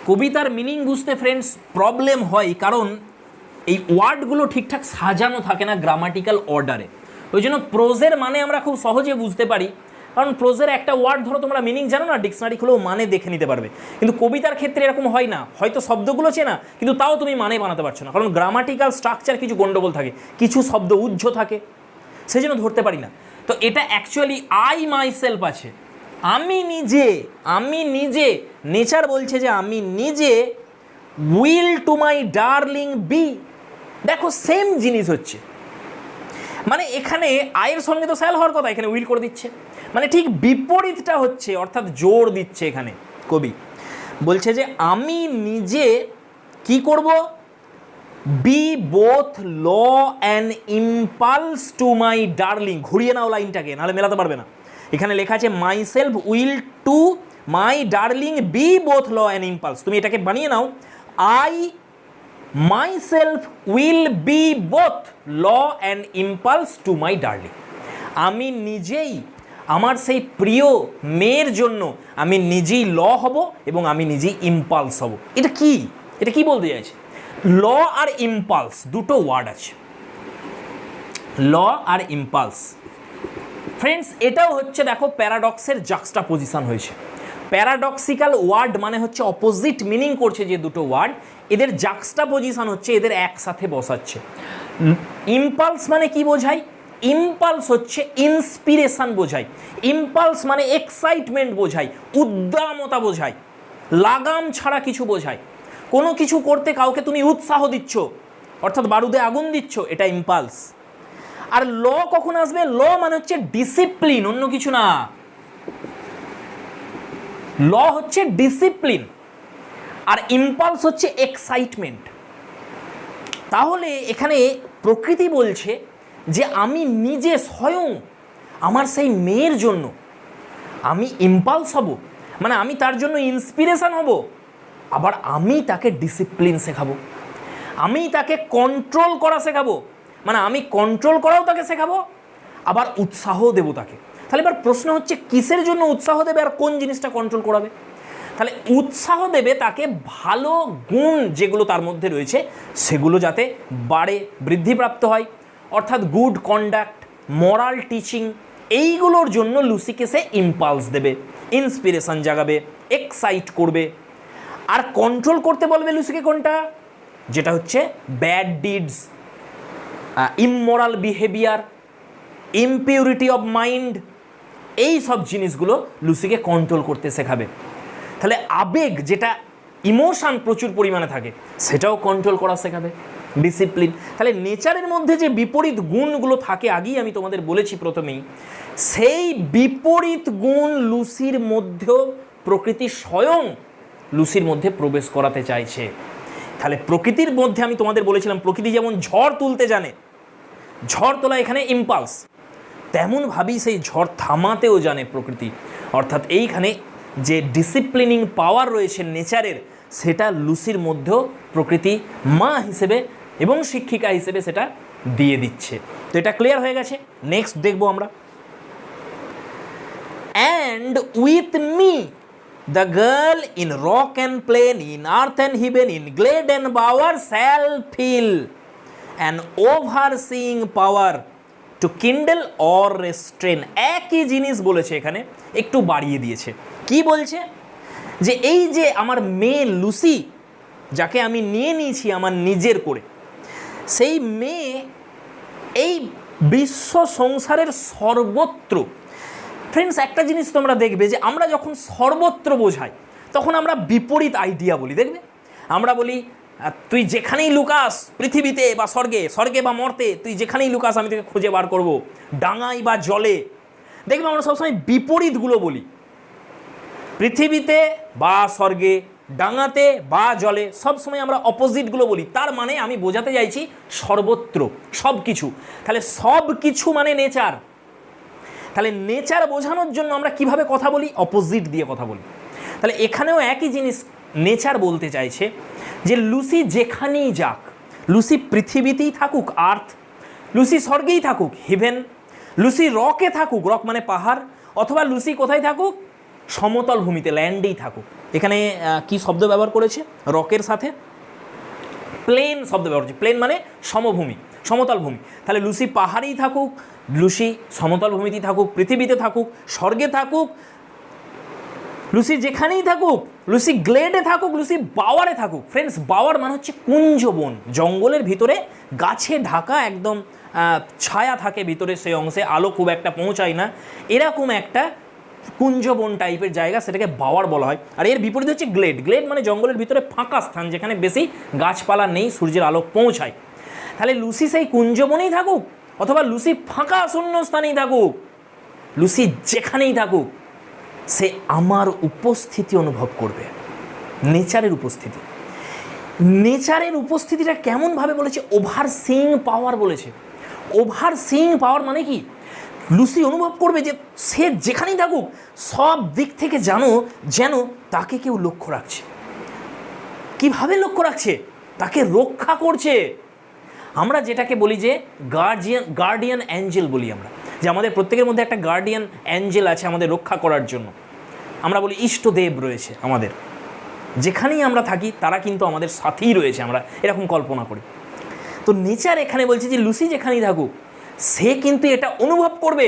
কবিতার মিনিং বুঝতে ফ্রেন্ডস প্রবলেম হয়, কারণ এই ওয়ার্ডগুলো ঠিকঠাক সাজানো থাকে না গ্রামাটিক্যাল অর্ডারে। ওই জন্য প্রোজের মানে আমরা খুব সহজে বুঝতে পারি, কারণ প্রোজের একটা ওয়ার্ড ধরো তোমরা মিনিং জানো না, ডিকশনারি খুলেও মানে দেখে নিতে পারবে। কিন্তু কবিতার ক্ষেত্রে এরকম হয় না, হয়তো শব্দগুলো চেনা কিন্তু তাও তুমি মানে বানাতে পারছো না, কারণ গ্রামাটিক্যাল স্ট্রাকচার কিছু গন্ডগোল থাকে, কিছু শব্দ উজ্জ থাকে, সেই জন্য ধরতে পারি না। তো এটা অ্যাকচুয়ালি আই মাই সেলফ আছে, আমি নিজে। নেচার বলছে যে আমি নিজে, will to my darling be. দেখো সেম জিনিস হচ্ছে, মানে এখানে আয়ের সঙ্গে তো স্যাল হওয়ার কথা, এখানে উইল করে দিচ্ছে, মানে ঠিক বিপরীতটা হচ্ছে, অর্থাৎ জোর দিচ্ছে এখানে কবি। বলছে যে আমি নিজে কি করব? Be both law and impulse to my darling. ঘুরিয়ে নাও লাইনটাকে, নাহলে মেলাতে পারবে না। এখানে লেখা আছে myself will to my darling be both law and impulse. তুমি এটাকে বানিয়ে নাও, I myself will be both law and impulse to my darling. আমি নিজেই আমার সেই প্রিয় মেয়ের জন্য আমি নিজেই ল হব এবং আমি নিজেই ইম্পালস হব। এটা কি বলতে চাইছে? ল আর ইম্পালস দুটো ওয়ার্ড আছে, ল আর ইম্পালস। ফ্রেন্ডস এটাও হচ্ছে দেখো প্যারাডক্সের জাক্সটাপোজিশন হয়েছে। প্যারাডক্সিক্যাল ওয়ার্ড মানে হচ্ছে অপোজিট মিনিং করছে যে দুটো ওয়ার্ড, এদের জাক্সটাপোজিশন হচ্ছে, এদের একসাথে বসাচ্ছে। ইম্পালস মানে কি বোঝায়? ইম্পালস হচ্ছে ইন্সপিরেশন বোঝায়, ইম্পালস মানে এক্সাইটমেন্ট বোঝায়, উদ্দামতা বোঝায়, লাগাম ছাড়া কিছু বোঝায়। কোনো কিছু করতে কাউকে তুমি উৎসাহ দিচ্ছ, অর্থাৎ বারুদে আগুন দিচ্ছ, এটা ইম্পালস। আর ল কখন আসবে? ল মানে হচ্ছে ডিসিপ্লিন, অন্য কিছু না। ল হচ্ছে ডিসিপ্লিন, আর ইম্পালস হচ্ছে এক্সাইটমেন্ট। তাহলে এখানে প্রকৃতি বলছে যে আমি নিজে স্বয়ং আমার সেই মেয়ের জন্য আমি ইম্পালস হব, মানে আমি তার জন্য ইন্সপিরেশন হব, আবার আমি তাকে ডিসিপ্লিন শেখাবো, আমি তাকে কন্ট্রোল করা শেখাবো, মানে আমি কন্ট্রোল করাও তাকে শেখাবো, আবার উৎসাহও দেবো তাকে। তাহলে এবার প্রশ্ন হচ্ছে কিসের জন্য উৎসাহ দেবে আর কোন জিনিসটা কন্ট্রোল করাবে? তাহলে উৎসাহ দেবে তাকে ভালো গুণ যেগুলো তার মধ্যে রয়েছে সেগুলো যাতে বাড়ে, বৃদ্ধিপ্রাপ্ত হয়, অর্থাৎ গুড কন্ডাক্ট, মরাল টিচিং, এইগুলোর জন্য লুসিকে সে ইম্পালস দেবে, ইন্সপিরেশন জাগাবে, এক্সাইট করবে। আর কন্ট্রোল করতে বলবে লুসিকে কোনটা? যেটা হচ্ছে bad deeds, immoral behaviour, impurity of mind, এই সব জিনিসগুলো লুসিকে কন্ট্রোল করতে শেখাবে। তাহলে আবেগ, যেটা ইমোশন প্রচুর পরিমাণে থাকে, সেটাও কন্ট্রোল করা শেখাবে, ডিসিপ্লিন। তাহলে নেচারের মধ্যে যে বিপরীত গুণগুলো থাকে, আগেই আমি তোমাদের বলেছি প্রথমেই, সেই বিপরীত গুণ লুসির মধ্যেও প্রকৃতি স্বয়ং লুসির মধ্যে প্রবেশ করাতে চাইছে। তাহলে প্রকৃতির মধ্যে আমি তোমাদের বলেছিলাম প্রকৃতি যেমন ঝড় তুলতে জানে, ঝড় তোলা এখানে ইম্পালস, তেমনভাবেই সেই ঝড় থামাতেও জানে প্রকৃতি। অর্থাৎ এইখানে যে ডিসিপ্লিনিং পাওয়ার রয়েছে নেচারের, সেটা লুসির মধ্যেও প্রকৃতি মা হিসেবে এবং শিক্ষিকা হিসেবে সেটা দিয়ে দিচ্ছে। তো এটা ক্লিয়ার হয়ে গেছে। নেক্সট দেখবো আমরা, and with me the girl in rock and plain, in earth and heaven, in glade and bower shall feel an overseeing power to kindle or restrain. একই জিনিস বলেছে এখানে, একটু বাড়িয়ে দিয়েছে। কি বলছে? যে এই যে আমার মেয়ে লুসি, যাকে আমি নিয়ে নিয়েছি আমার নিজের করে, সেই মেয়ে এই বিশ্ব সংসারের সর্বত্র। ফ্রেন্ডস, একটা জিনিস তোমরা দেখবে যে আমরা যখন সর্বত্র বোঝাই তখন আমরা বিপরীত আইডিয়া বলি। দেখবে আমরা বলি তুই যেখানেই লুকাস, পৃথিবীতে বা স্বর্গে, স্বর্গে বা মর্তে, তুই যেখানেই লুকাস আমি তোকে খুঁজে বার করব, ডাঙায় বা জলে। দেখবে আমরা সবসময় বিপরীতগুলো বলি, পৃথিবীতে বা স্বর্গে, ডাঙাতে বা জলে, সবসময় আমরা অপোজিটগুলো বলি। তার মানে আমি বোঝাতে চাইছি সর্বত্র, সব কিছু। তাহলে সব কিছু মানে নেচার। তাহলে নেচার বোঝানোর জন্য আমরা কিভাবে কথা বলি? অপোজিট দিয়ে কথা বলি। তাহলে এখানেও একই জিনিস নেচার বলতে চাইছে যে লুসি যেখানেই যাক, লুসি পৃথিবীতেই থাকুক আর্থ, লুসি স্বর্গেই থাকুক হেভেন, লুসি রকে থাকুক, রক মানে পাহাড়, অথবা লুসি কোথায় থাকুক? সমতল ভূমিতে, ল্যান্ডেই থাকুক। এখানে কি শব্দ ব্যবহার করেছে? রকের সাথে প্লেন শব্দ ব্যবহার করেছে। প্লেন মানে সমভূমি, সমতল ভূমি। তাহলে লুসি পাহাড়েই থাকুক, লুসি সমতল ভূমিতেই থাকুক, পৃথিবীতে থাকুক, স্বর্গে থাকুক, লুসি যেখানেই থাকুক, লুসি গ্লেডে থাকুক, লুসি বাওয়ারে থাকুক। ফ্রেন্ডস, বাওয়ার মানে হচ্ছে কুঞ্জবন, জঙ্গলের ভিতরে গাছে ঢাকা, একদম ছায়া থাকে ভিতরে, সেই অংশে আলো খুব একটা পৌঁছায় না, এরকম একটা কুঞ্জবন টাইপের জায়গা, সেটাকে বাওয়ার বলা হয়। আর এর বিপরীত হচ্ছে গ্লেড। গ্লেড মানে জঙ্গলের ভিতরে ফাঁকা স্থান, যেখানে বেশি গাছপালা নেই, সূর্যের আলো পৌঁছায়। তাহলে লুসি সেই কুঞ্জবনেই থাকুক অথবা লুসি ফাঁকা শূন্য স্থানেই থাকুক, লুসি যেখানেই থাকুক, সে আমার উপস্থিতি অনুভব করবে, নেচারের উপস্থিতি। নেচারের উপস্থিতিটা কেমনভাবে বলেছে? ওভারসিইং পাওয়ার বলেছে। ওভারসিইং পাওয়ার মানে কি? লুসি অনুভব করবে যে সে যেখানেই থাকুক সব দিক থেকে যেন তাকে কেউ লক্ষ্য রাখছে। কিভাবে লক্ষ্য রাখছে? তাকে রক্ষা করছে। আমরা যেটাকে বলি যে গার্ডিয়ান অ্যাঞ্জেল বলি আমরা, যে আমাদের প্রত্যেকের মধ্যে একটা গার্ডিয়ান অ্যাঞ্জেল আছে আমাদের রক্ষা করার জন্য। আমরা বলি ইষ্টদেব রয়েছে আমাদের, যেখানেই আমরা থাকি তারা কিন্তু আমাদের সাথেই রয়েছে, আমরা এরকম কল্পনা করি। তো নেচার এখানে বলছে যে লুসি যেখানেই থাকুক সে কিন্তু এটা অনুভব করবে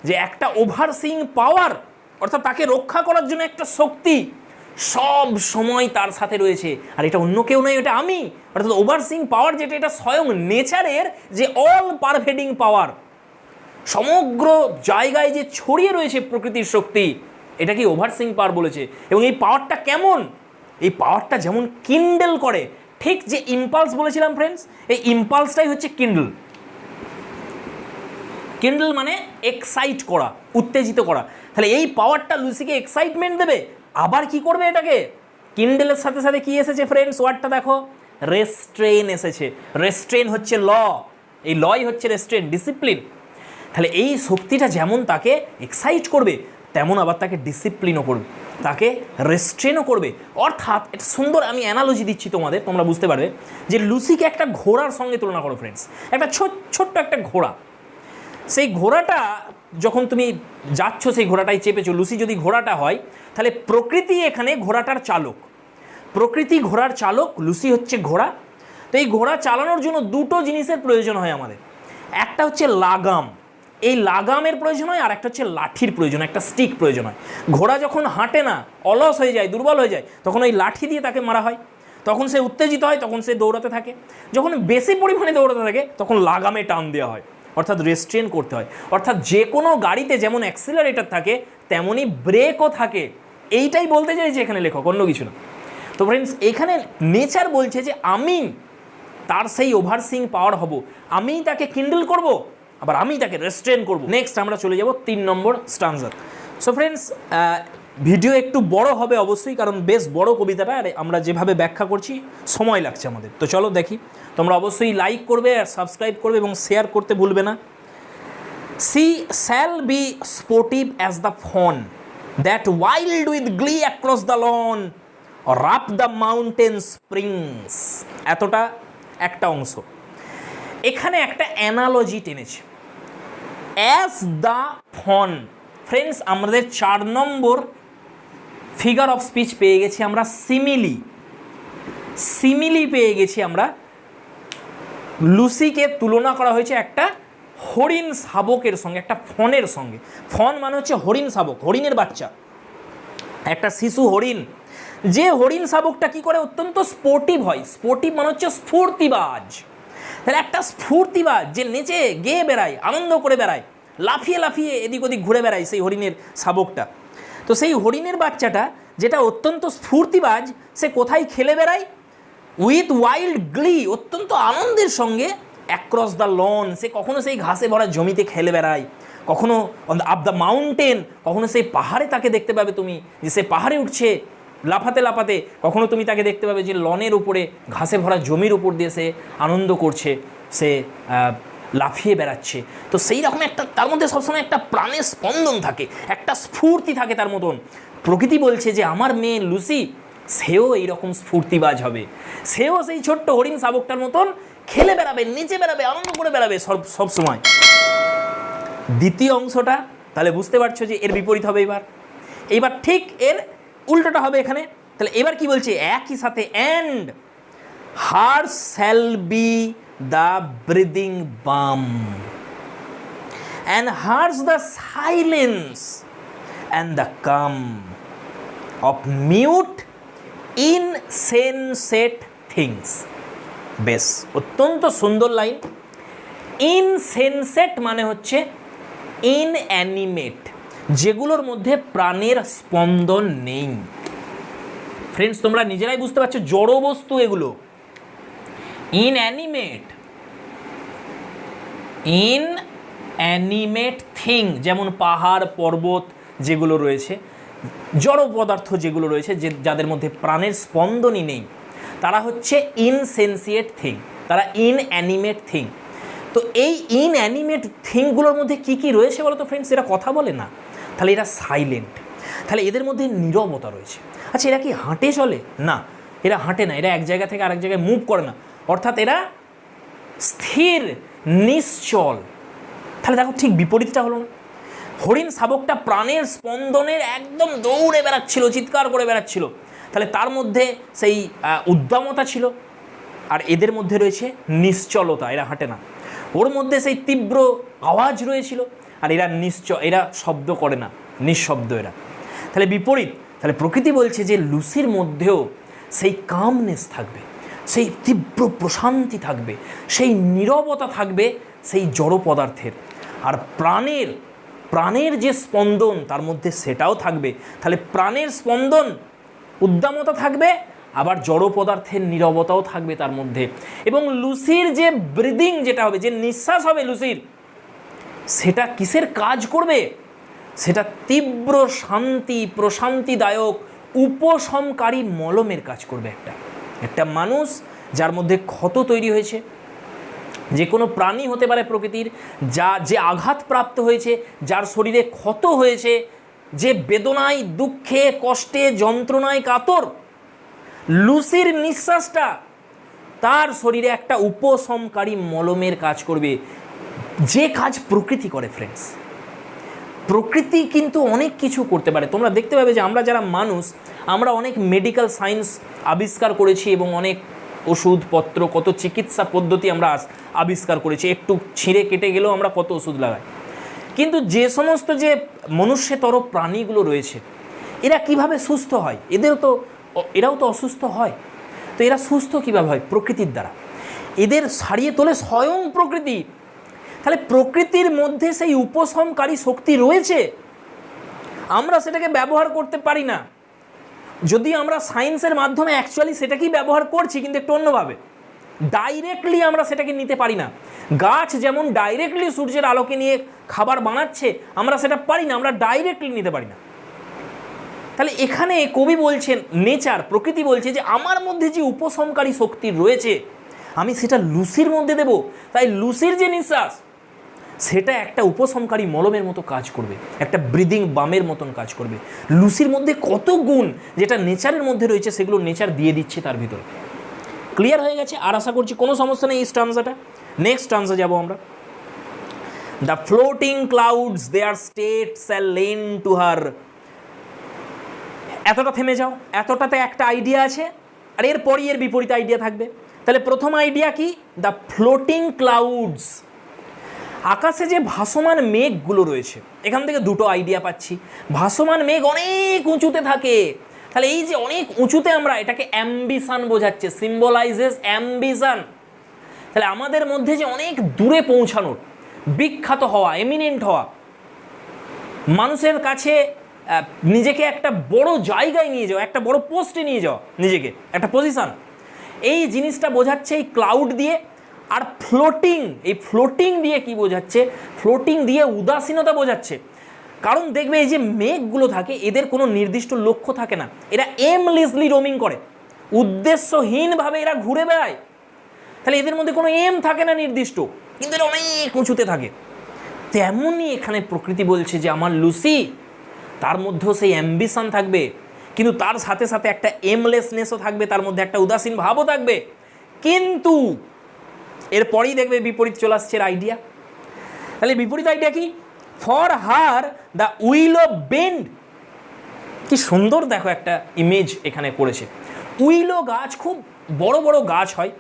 যে একটা ওভারসিইং পাওয়ার, অর্থাৎ তাকে রক্ষা করার জন্য একটা শক্তি সব সময় তার সাথে রয়েছে। আর এটা অন্য কেউ নয়, এটা আমি। অর্থাৎ ওভারসিইং পাওয়ার যেটা, এটা স্বয়ং নেচারের যে অল পারভেডিং পাওয়ার, সমগ্র জায়গায় যে ছড়িয়ে রয়েছে প্রকৃতির শক্তি, এটাকে ওভারসিইং পাওয়ার বলেছে। এবং এই পাওয়ারটা কেমন? এই পাওয়ারটা যেমন কিন্ডেল করে, ঠিক যে ইম্পালস বলেছিলাম ফ্রেন্ডস, এই ইম্পালসটাই হচ্ছে কিন্ডল। কিন্ডল মানে এক্সাইট করা, উত্তেজিত করা। তাহলে এই পাওয়ারটা লুসিকে এক্সাইটমেন্ট দেবে, আবার কি করবে এটাকে, কিন্ডেলের সাথে সাথে কি এসেছে ফ্রেন্ডস, ওয়ার্ডটা দেখো, রেস্ট্রেন এসেছে। রেস্ট্রেন হচ্ছে ল, এই লই হচ্ছে রেস্ট্রেন, ডিসিপ্লিন। তাহলে এই শক্তিটা যেমন তাকে এক্সাইট করবে, তেমন আবার তাকে ডিসিপ্লিনও করবে, তাকে রেস্ট্রেনও করবে। অর্থাৎ এটা সুন্দর আমি অ্যানালজি দিচ্ছি তোমাদের, তোমরা বুঝতে পারবে যে লুসিকে একটা ঘোড়ার সঙ্গে তুলনা করো ফ্রেন্ডস। একটা ছোট্ট একটা ঘোড়া, সেই ঘোড়াটা যখন তুমি যাচ্ছ, সেই ঘোড়াটাই চেপেছো, লুসি যদি ঘোড়াটা হয়, তাহলে প্রকৃতি এখানে ঘোড়াটার চালক, প্রকৃতি ঘোড়ার চালক, লুসি হচ্ছে ঘোড়া। তো এই ঘোড়া চালানোর জন্য দুটো জিনিসের প্রয়োজন হয় আমাদের, একটা হচ্ছে লাগাম, এই লাগামের প্রয়োজন হয়, আর একটা হচ্ছে লাঠির প্রয়োজন, একটা স্টিক প্রয়োজন হয়। ঘোড়া যখন হাঁটে না, অলস হয়ে যায়, দুর্বল হয়ে যায়, তখন ওই লাঠি দিয়ে তাকে মারা হয়, তখন সে উত্তেজিত হয়, তখন সে দৌড়াতে থাকে। যখন বেশি পরিমাণে দৌড়াতে থাকে, তখন লাগামে টান দেওয়া হয়, অর্থাৎ রেস্ট্রেন করতে হয়। অর্থাৎ যে কোনো গাড়িতে যেমন অ্যাক্সিলারেটর থাকে, তেমনই ব্রেকও থাকে। এইটাই বলতে চাইছে এখানে লেখক, অন্য কিছু না। তো ফ্রেন্ডস, এখানে নেচার বলছে যে আমি তার সেই ওভারসিং পাওয়ার হব, আমি তাকে কিন্ডল করব, আবার আমি তাকে রেস্ট্রেন করব। নেক্সট আমরা চলে যাব 3 নম্বর স্ট্যান্জার। সো ফ্রেন্ডস, ভিডিও একটু বড় হবে অবশ্যই, কারণ বেশ বড় কবিতাটা, আর আমরা যেভাবে ব্যাখ্যা করছি সময় লাগছে আমাদের। তো চলো দেখি, তোমরা অবশ্যই লাইক করবে আর সাবস্ক্রাইব করবে এবং শেয়ার করতে ভুলবে না। She shall be sportive as the fawn that wild with glee across the lawn or up the mountain springs। এতটা একটা অংশ, এখানে একটা অ্যানালজি টেনেছে, অ্যাজ দ্য ফন। ফ্রেন্ডস, আমাদের 4 নম্বর ফিগার অফ স্পিচ পেয়ে গেছি আমরা, সিমিলি। সিমিলি পেয়ে গেছি আমরা। লুসিকে তুলনা করা হয়েছে একটা হরিণ শাবকের সঙ্গে, একটা ফনের সঙ্গে। ফন মানে হচ্ছে হরিণ শাবক, হরিণের বাচ্চা, একটা শিশু হরিণ। যে হরিণ শাবকটা কি করে, অত্যন্ত স্পোর্টিভ হয়। স্পোর্টিভ মানে হচ্ছে স্ফূর্তিবাজ। তাহলে একটা স্ফূর্তিবাজ যে নেচে গেয়ে বেড়ায়, আনন্দ করে বেড়ায়, লাফিয়ে লাফিয়ে এদিক ওদিক ঘুরে বেড়ায় সেই হরিণের শাবকটা। তো সেই হরিণের বাচ্চাটা যেটা অত্যন্ত স্ফূর্তিবাজ, সে কোথায় খেলে বেড়ায়, উইথ ওয়াইল্ড গ্লি, অত্যন্ত আনন্দের সঙ্গে, অ্যাক্রস দ্য লন, সে কখনো সেই ঘাসে ভরা জমিতে খেলে বেড়ায়, কখনো আপ দ্য মাউন্টেন, কখনো সেই পাহাড়ে তাকে দেখতে পাবে তুমি যে সে পাহাড়ে উঠছে লাফাতে লাফাতে, কখনো তুমি তাকে দেখতে পাবে যে লনের উপরে ঘাসে ভরা জমির উপর দিয়ে সে আনন্দ করছে, সে লাফিয়ে বেড়াচ্ছে। তো সেই রকম একটা তার মধ্যে সবসময় একটা প্রাণের স্পন্দন থাকে, একটা স্ফূর্তি থাকে তার মতন। প্রকৃতি বলছে যে আমার মেয়ে লুসি, সেও এইরকম স্ফূর্তিবাজ হবে, সেও সেই ছোট্ট হরিণ শাবকটার মতন খেলে বেড়াবে, নেচে বেড়াবে, আনন্দ করে বেড়াবে সব সময়। দ্বিতীয় অংশটা তাহলে বুঝতে পারছো যে এর বিপরীত হবে। এইবার ঠিক এর উল্টোটা হবে এখানে। তাহলে এবার কি বলছে, একই সাথে, and her shall be the breathing balm and hers the silence and the calm of mute insensate things. বেশ, অত্যন্ত সুন্দর লাইন। ইনসেনসেট মানে হচ্ছে ইনঅ্যানিমেট, যেগুলোর মধ্যে প্রাণের স্পন্দন নেই। ফ্রেন্ডস, তোমরা নিজেরাই বুঝতে পারছো, জড় বস্তু এগুলো। ইনঅ্যানিমেট, ইনঅ্যানিমেট থিং, যেমন পাহাড় পর্বত যেগুলো রয়েছে, জড় পদার্থ যেগুলো রয়েছে, যাদের মধ্যে প্রাণের স্পন্দনই নেই, তারা হচ্ছে ইনসেনসিয়েট থিং, তারা ইনঅ্যানিমেট থিং। তো এই ইনঅ্যানিমেট থিংগুলোর মধ্যে কি কি রয়েছে বলো তো ফ্রেন্ডস? এরা কথা বলে না, তাহলে এরা সাইলেন্ট, তাহলে এদের মধ্যে নীরবতা রয়েছে। আচ্ছা, এরা কি হাঁটে চলে? না, এরা হাঁটে না, এরা এক জায়গা থেকে আরেক জায়গায় মুভ করে না, অর্থাৎ এরা স্থির, নিশ্চল। তাহলে দেখো, ঠিক বিপরীতটা হলো না? হরিণ শাবকটা প্রাণের স্পন্দনের একদম দৌড়ে বেড়াচ্ছিল, চিৎকার করে বেড়াচ্ছিল, তাহলে তার মধ্যে সেই উদ্দামতা ছিল, আর এদের মধ্যে রয়েছে নিশ্চলতা, এরা হাঁটে না। ওর মধ্যে সেই তীব্র আওয়াজ রয়েছিল, আর এরা এরা শব্দ করে না, নিঃশব্দ এরা। তাহলে বিপরীত। তাহলে প্রকৃতি বলছে যে লুসির মধ্যেও সেই কামনেস থাকবে, সেই তীব্র প্রশান্তি থাকবে, সেই নীরবতা থাকবে সেই জড় পদার্থের, আর প্রাণের যে স্পন্দন তার মধ্যে সেটাও থাকবে। তাহলে প্রাণের স্পন্দন উদ্দামতা থাকবে, আবার জড় পদার্থের নীরবতাও থাকবে তার মধ্যে। এবং লুসির যে ব্রিদিং যেটা হবে, যে নিঃশ্বাস হবে লুসির, সেটা কিসের কাজ করবে? সেটা তীব্র শান্তি, প্রশান্তিদায়ক, উপশমকারী মলমের কাজ করবে। একটা মানুষ যার মধ্যে ক্ষত তৈরি হয়েছে, যে কোনো প্রাণী হতে পারে প্রকৃতির, যে আঘাতপ্রাপ্ত হয়েছে, যার শরীরে ক্ষত হয়েছে, যে বেদনায়, দুঃখে, কষ্টে, যন্ত্রণায় কাতর, লুসির নিঃশ্বাসটা তার শরীরে একটা উপশমকারী মলমের কাজ করবে। যে কাজ প্রকৃতি করে ফ্রেন্ডস, প্রকৃতি কিন্তু অনেক কিছু করতে পারে। তোমরা দেখতে পাবে যে আমরা যারা মানুষ, আমরা অনেক মেডিকেল সায়েন্স আবিষ্কার করেছি এবং অনেক ওষুধপত্র, কত চিকিৎসা পদ্ধতি আমরা আবিষ্কার করেছি। একটু ছিঁড়ে কেটে গেলেও আমরা কত ওষুধ লাগাই। কিন্তু যে সমস্ত যে মনুষ্যতর প্রাণীগুলো রয়েছে, এরা কিভাবে সুস্থ হয়? এরাও তো অসুস্থ হয়। তো এরা সুস্থ কিভাবে হয়? প্রকৃতির দ্বারা। এদের সারিয়ে তোলে স্বয়ং প্রকৃতি। তাহলে প্রকৃতির মধ্যে সেই উপশমকারী শক্তি রয়েছে, আমরা সেটাকে ব্যবহার করতে পারি না। যদি আমরা সায়েন্সের মাধ্যমে অ্যাকচুয়ালি সেটাকেই ব্যবহার করছি, কিন্তু একটু অন্যভাবে, ডাইরেক্টলি আমরা সেটাকে নিতে পারি না। গাছ যেমন ডাইরেক্টলি সূর্যের আলোকে নিয়ে খাবার বানাচ্ছে, আমরা সেটা পারি না, আমরা ডাইরেক্টলি নিতে পারি না। তাহলে এখানে কবি বলছেন, নেচার, প্রকৃতি বলছে যে আমার মধ্যে যে উপশমকারী শক্তি রয়েছে, আমি সেটা লুসির মধ্যে দেব। তাই লুসির যে নিঃশ্বাস, সেটা একটা উপশমকারী মলমের মতো কাজ করবে, একটা ব্রিদিং বামের মতন কাজ করবে। লুসির মধ্যে কত গুণ যেটা নেচারের মধ্যে রয়েছে, সেগুলো নেচার দিয়ে দিচ্ছে তার ভিতরে। ক্লিয়ার হয়ে গেছে? আর আশা করছি কোনো সমস্যা নেই এই স্টান্সাটা। নেক্সট স্টান্সা যাব আমরা। The floating clouds their state shall lend to her. এতটা থেমে যাও, এতটাতে একটা আইডিয়া আছে, আর এরপরই এর বিপরীত আইডিয়া থাকবে। তাহলে প্রথম আইডিয়া কি? দ্য ফ্লোটিং ক্লাউডস, আকাশে যে ভাসমান মেঘগুলো রয়েছে, এখান থেকে দুটো আইডিয়া পাচ্ছি। ভাসমান মেঘ অনেক উঁচুতে থাকে। তাহলে এই যে অনেক উঁচুতে, আমরা এটাকে অ্যাম্বিশন বোঝাচ্ছে, সিম্বলাইজেস অ্যাম্বিশন। তাহলে আমাদের মধ্যে যে অনেক দূরে পৌঁছানোর, বিখ্যাত হওয়া, এমিনেন্ট হওয়া, মানুষের কাছে নিজেকে একটা বড় জায়গায় নিয়ে যাওয়া, একটা বড় পোস্টে নিয়ে যাওয়া, নিজেকে একটা পজিশন, এই জিনিসটা বোঝাচ্ছে এই ক্লাউড দিয়ে। আর ফ্লোটিং, এই ফ্লোটিং দিয়ে কি বোঝাচ্ছে? ফ্লোটিং দিয়ে উদাসীনতা বোঝাচ্ছে। কারণ দেখবে এই যে মেঘগুলো থাকে, এদের কোনো নির্দিষ্ট লক্ষ্য থাকে না, এরা এমলেসলি রোমিং করে, উদ্দেশ্যহীনভাবে এরা ঘুরে বেড়ায়। তাহলে এদের মধ্যে কোনো এম থাকে না নির্দিষ্ট, কিন্তু এরা অনেক উঁচুতে থাকে। তেমনই এখানে প্রকৃতি বলছে যে আমার লুসি, তার মধ্যেও সেই অ্যাম্বিশন থাকবে, কিন্তু তার সাথে সাথে একটা এমলেসনেসও থাকবে, তার মধ্যে একটা উদাসীন ভাবও থাকবে। কিন্তু এরপরেই দেখবে বিপরীত চলে আসছে আইডিয়া। তাহলে বিপরীত আইডিয়া কি? For her the উইলো bend. কি সুন্দর দেখো একটা ইমেজ এখানে করেছে। উইলো গাছ খুব বড় বড় গাছ হয়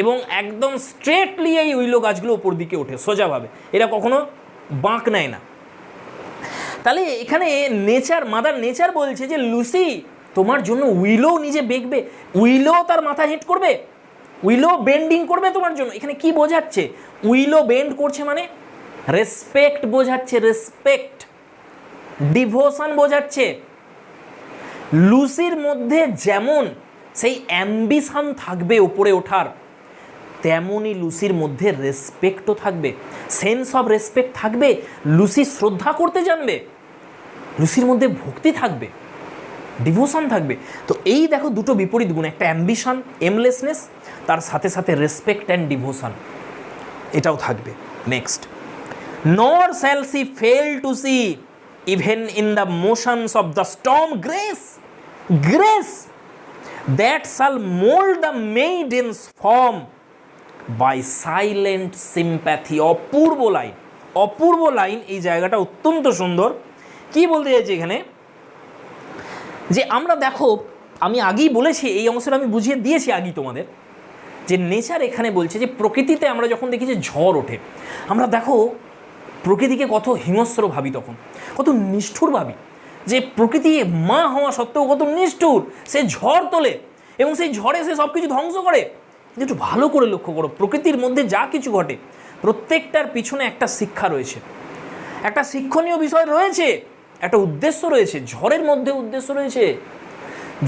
এবং একদম স্ট্রেটলি এই উইলো গাছগুলো উপর দিকে ওঠে সোজাভাবে, এরা কখনো বাঁক নেয় না। তাহলে এখানে নেচার, মাদার নেচার বলছে যে লুসি, তোমার জন্য উইলো নিজে বেঁকবে, উইলো তার মাথা হেঁট করবে, উইলো বেন্ডিং করবে তোমার জন্য। এখানে কি বোঝাচ্ছে? উইলো বেন্ড করছে মানে রেসপেক্ট বোঝাচ্ছে, রেসপেক্ট, ডিভোশন বোঝাচ্ছে। লুসির মধ্যে যেমন সেই অ্যাম্বিশন থাকবে উপরে ওঠার, তেমনই লুসির মধ্যে রেসপেক্টও থাকবে, সেন্স অফ রেসপেক্ট থাকবে। লুসি শ্রদ্ধা করতে জানবে, লুসির মধ্যে ভক্তি থাকবে, ডিভোশন থাকবে। তো এই দেখো দুটো বিপরীত গুণ, একটা অ্যাম্বিশন, এমলেসনেস, তার সাথে সাথে রেসপেক্ট অ্যান্ড ডিভোশন, এটাও থাকবে। Next, nor shall she fail to see even in the motions of the storm grace, grace that shall mould the maiden's form by silent sympathy. অপূর্ব লাইন, অপূর্ব লাইন। এই জায়গাটা অত্যন্ত সুন্দর। কি বলতে চাইছি এখানে? যে আমরা দেখো, আমি আগেই বলেছি, এই অংশটা আমি বুঝিয়ে দিয়েছি আগেই তোমাদের, যে নেচার এখানে বলছে যে প্রকৃতিতে আমরা যখন দেখি যে ঝড় ওঠে, আমরা দেখো প্রকৃতিকে কত হিংস্র ভাবি, তখন কত নিষ্ঠুর ভাবি, যে প্রকৃতি মা হওয়া সত্ত্বেও কত নিষ্ঠুর, সে ঝড় তোলে এবং সেই ঝড়ে সে সব কিছু ধ্বংস করে। কিন্তু একটু ভালো করে লক্ষ্য করো, প্রকৃতির মধ্যে যা কিছু ঘটে প্রত্যেকটার পিছনে একটা শিক্ষা রয়েছে, একটা শিক্ষণীয় বিষয় রয়েছে, একটা উদ্দেশ্য রয়েছে। ঝড়ের মধ্যে উদ্দেশ্য রয়েছে।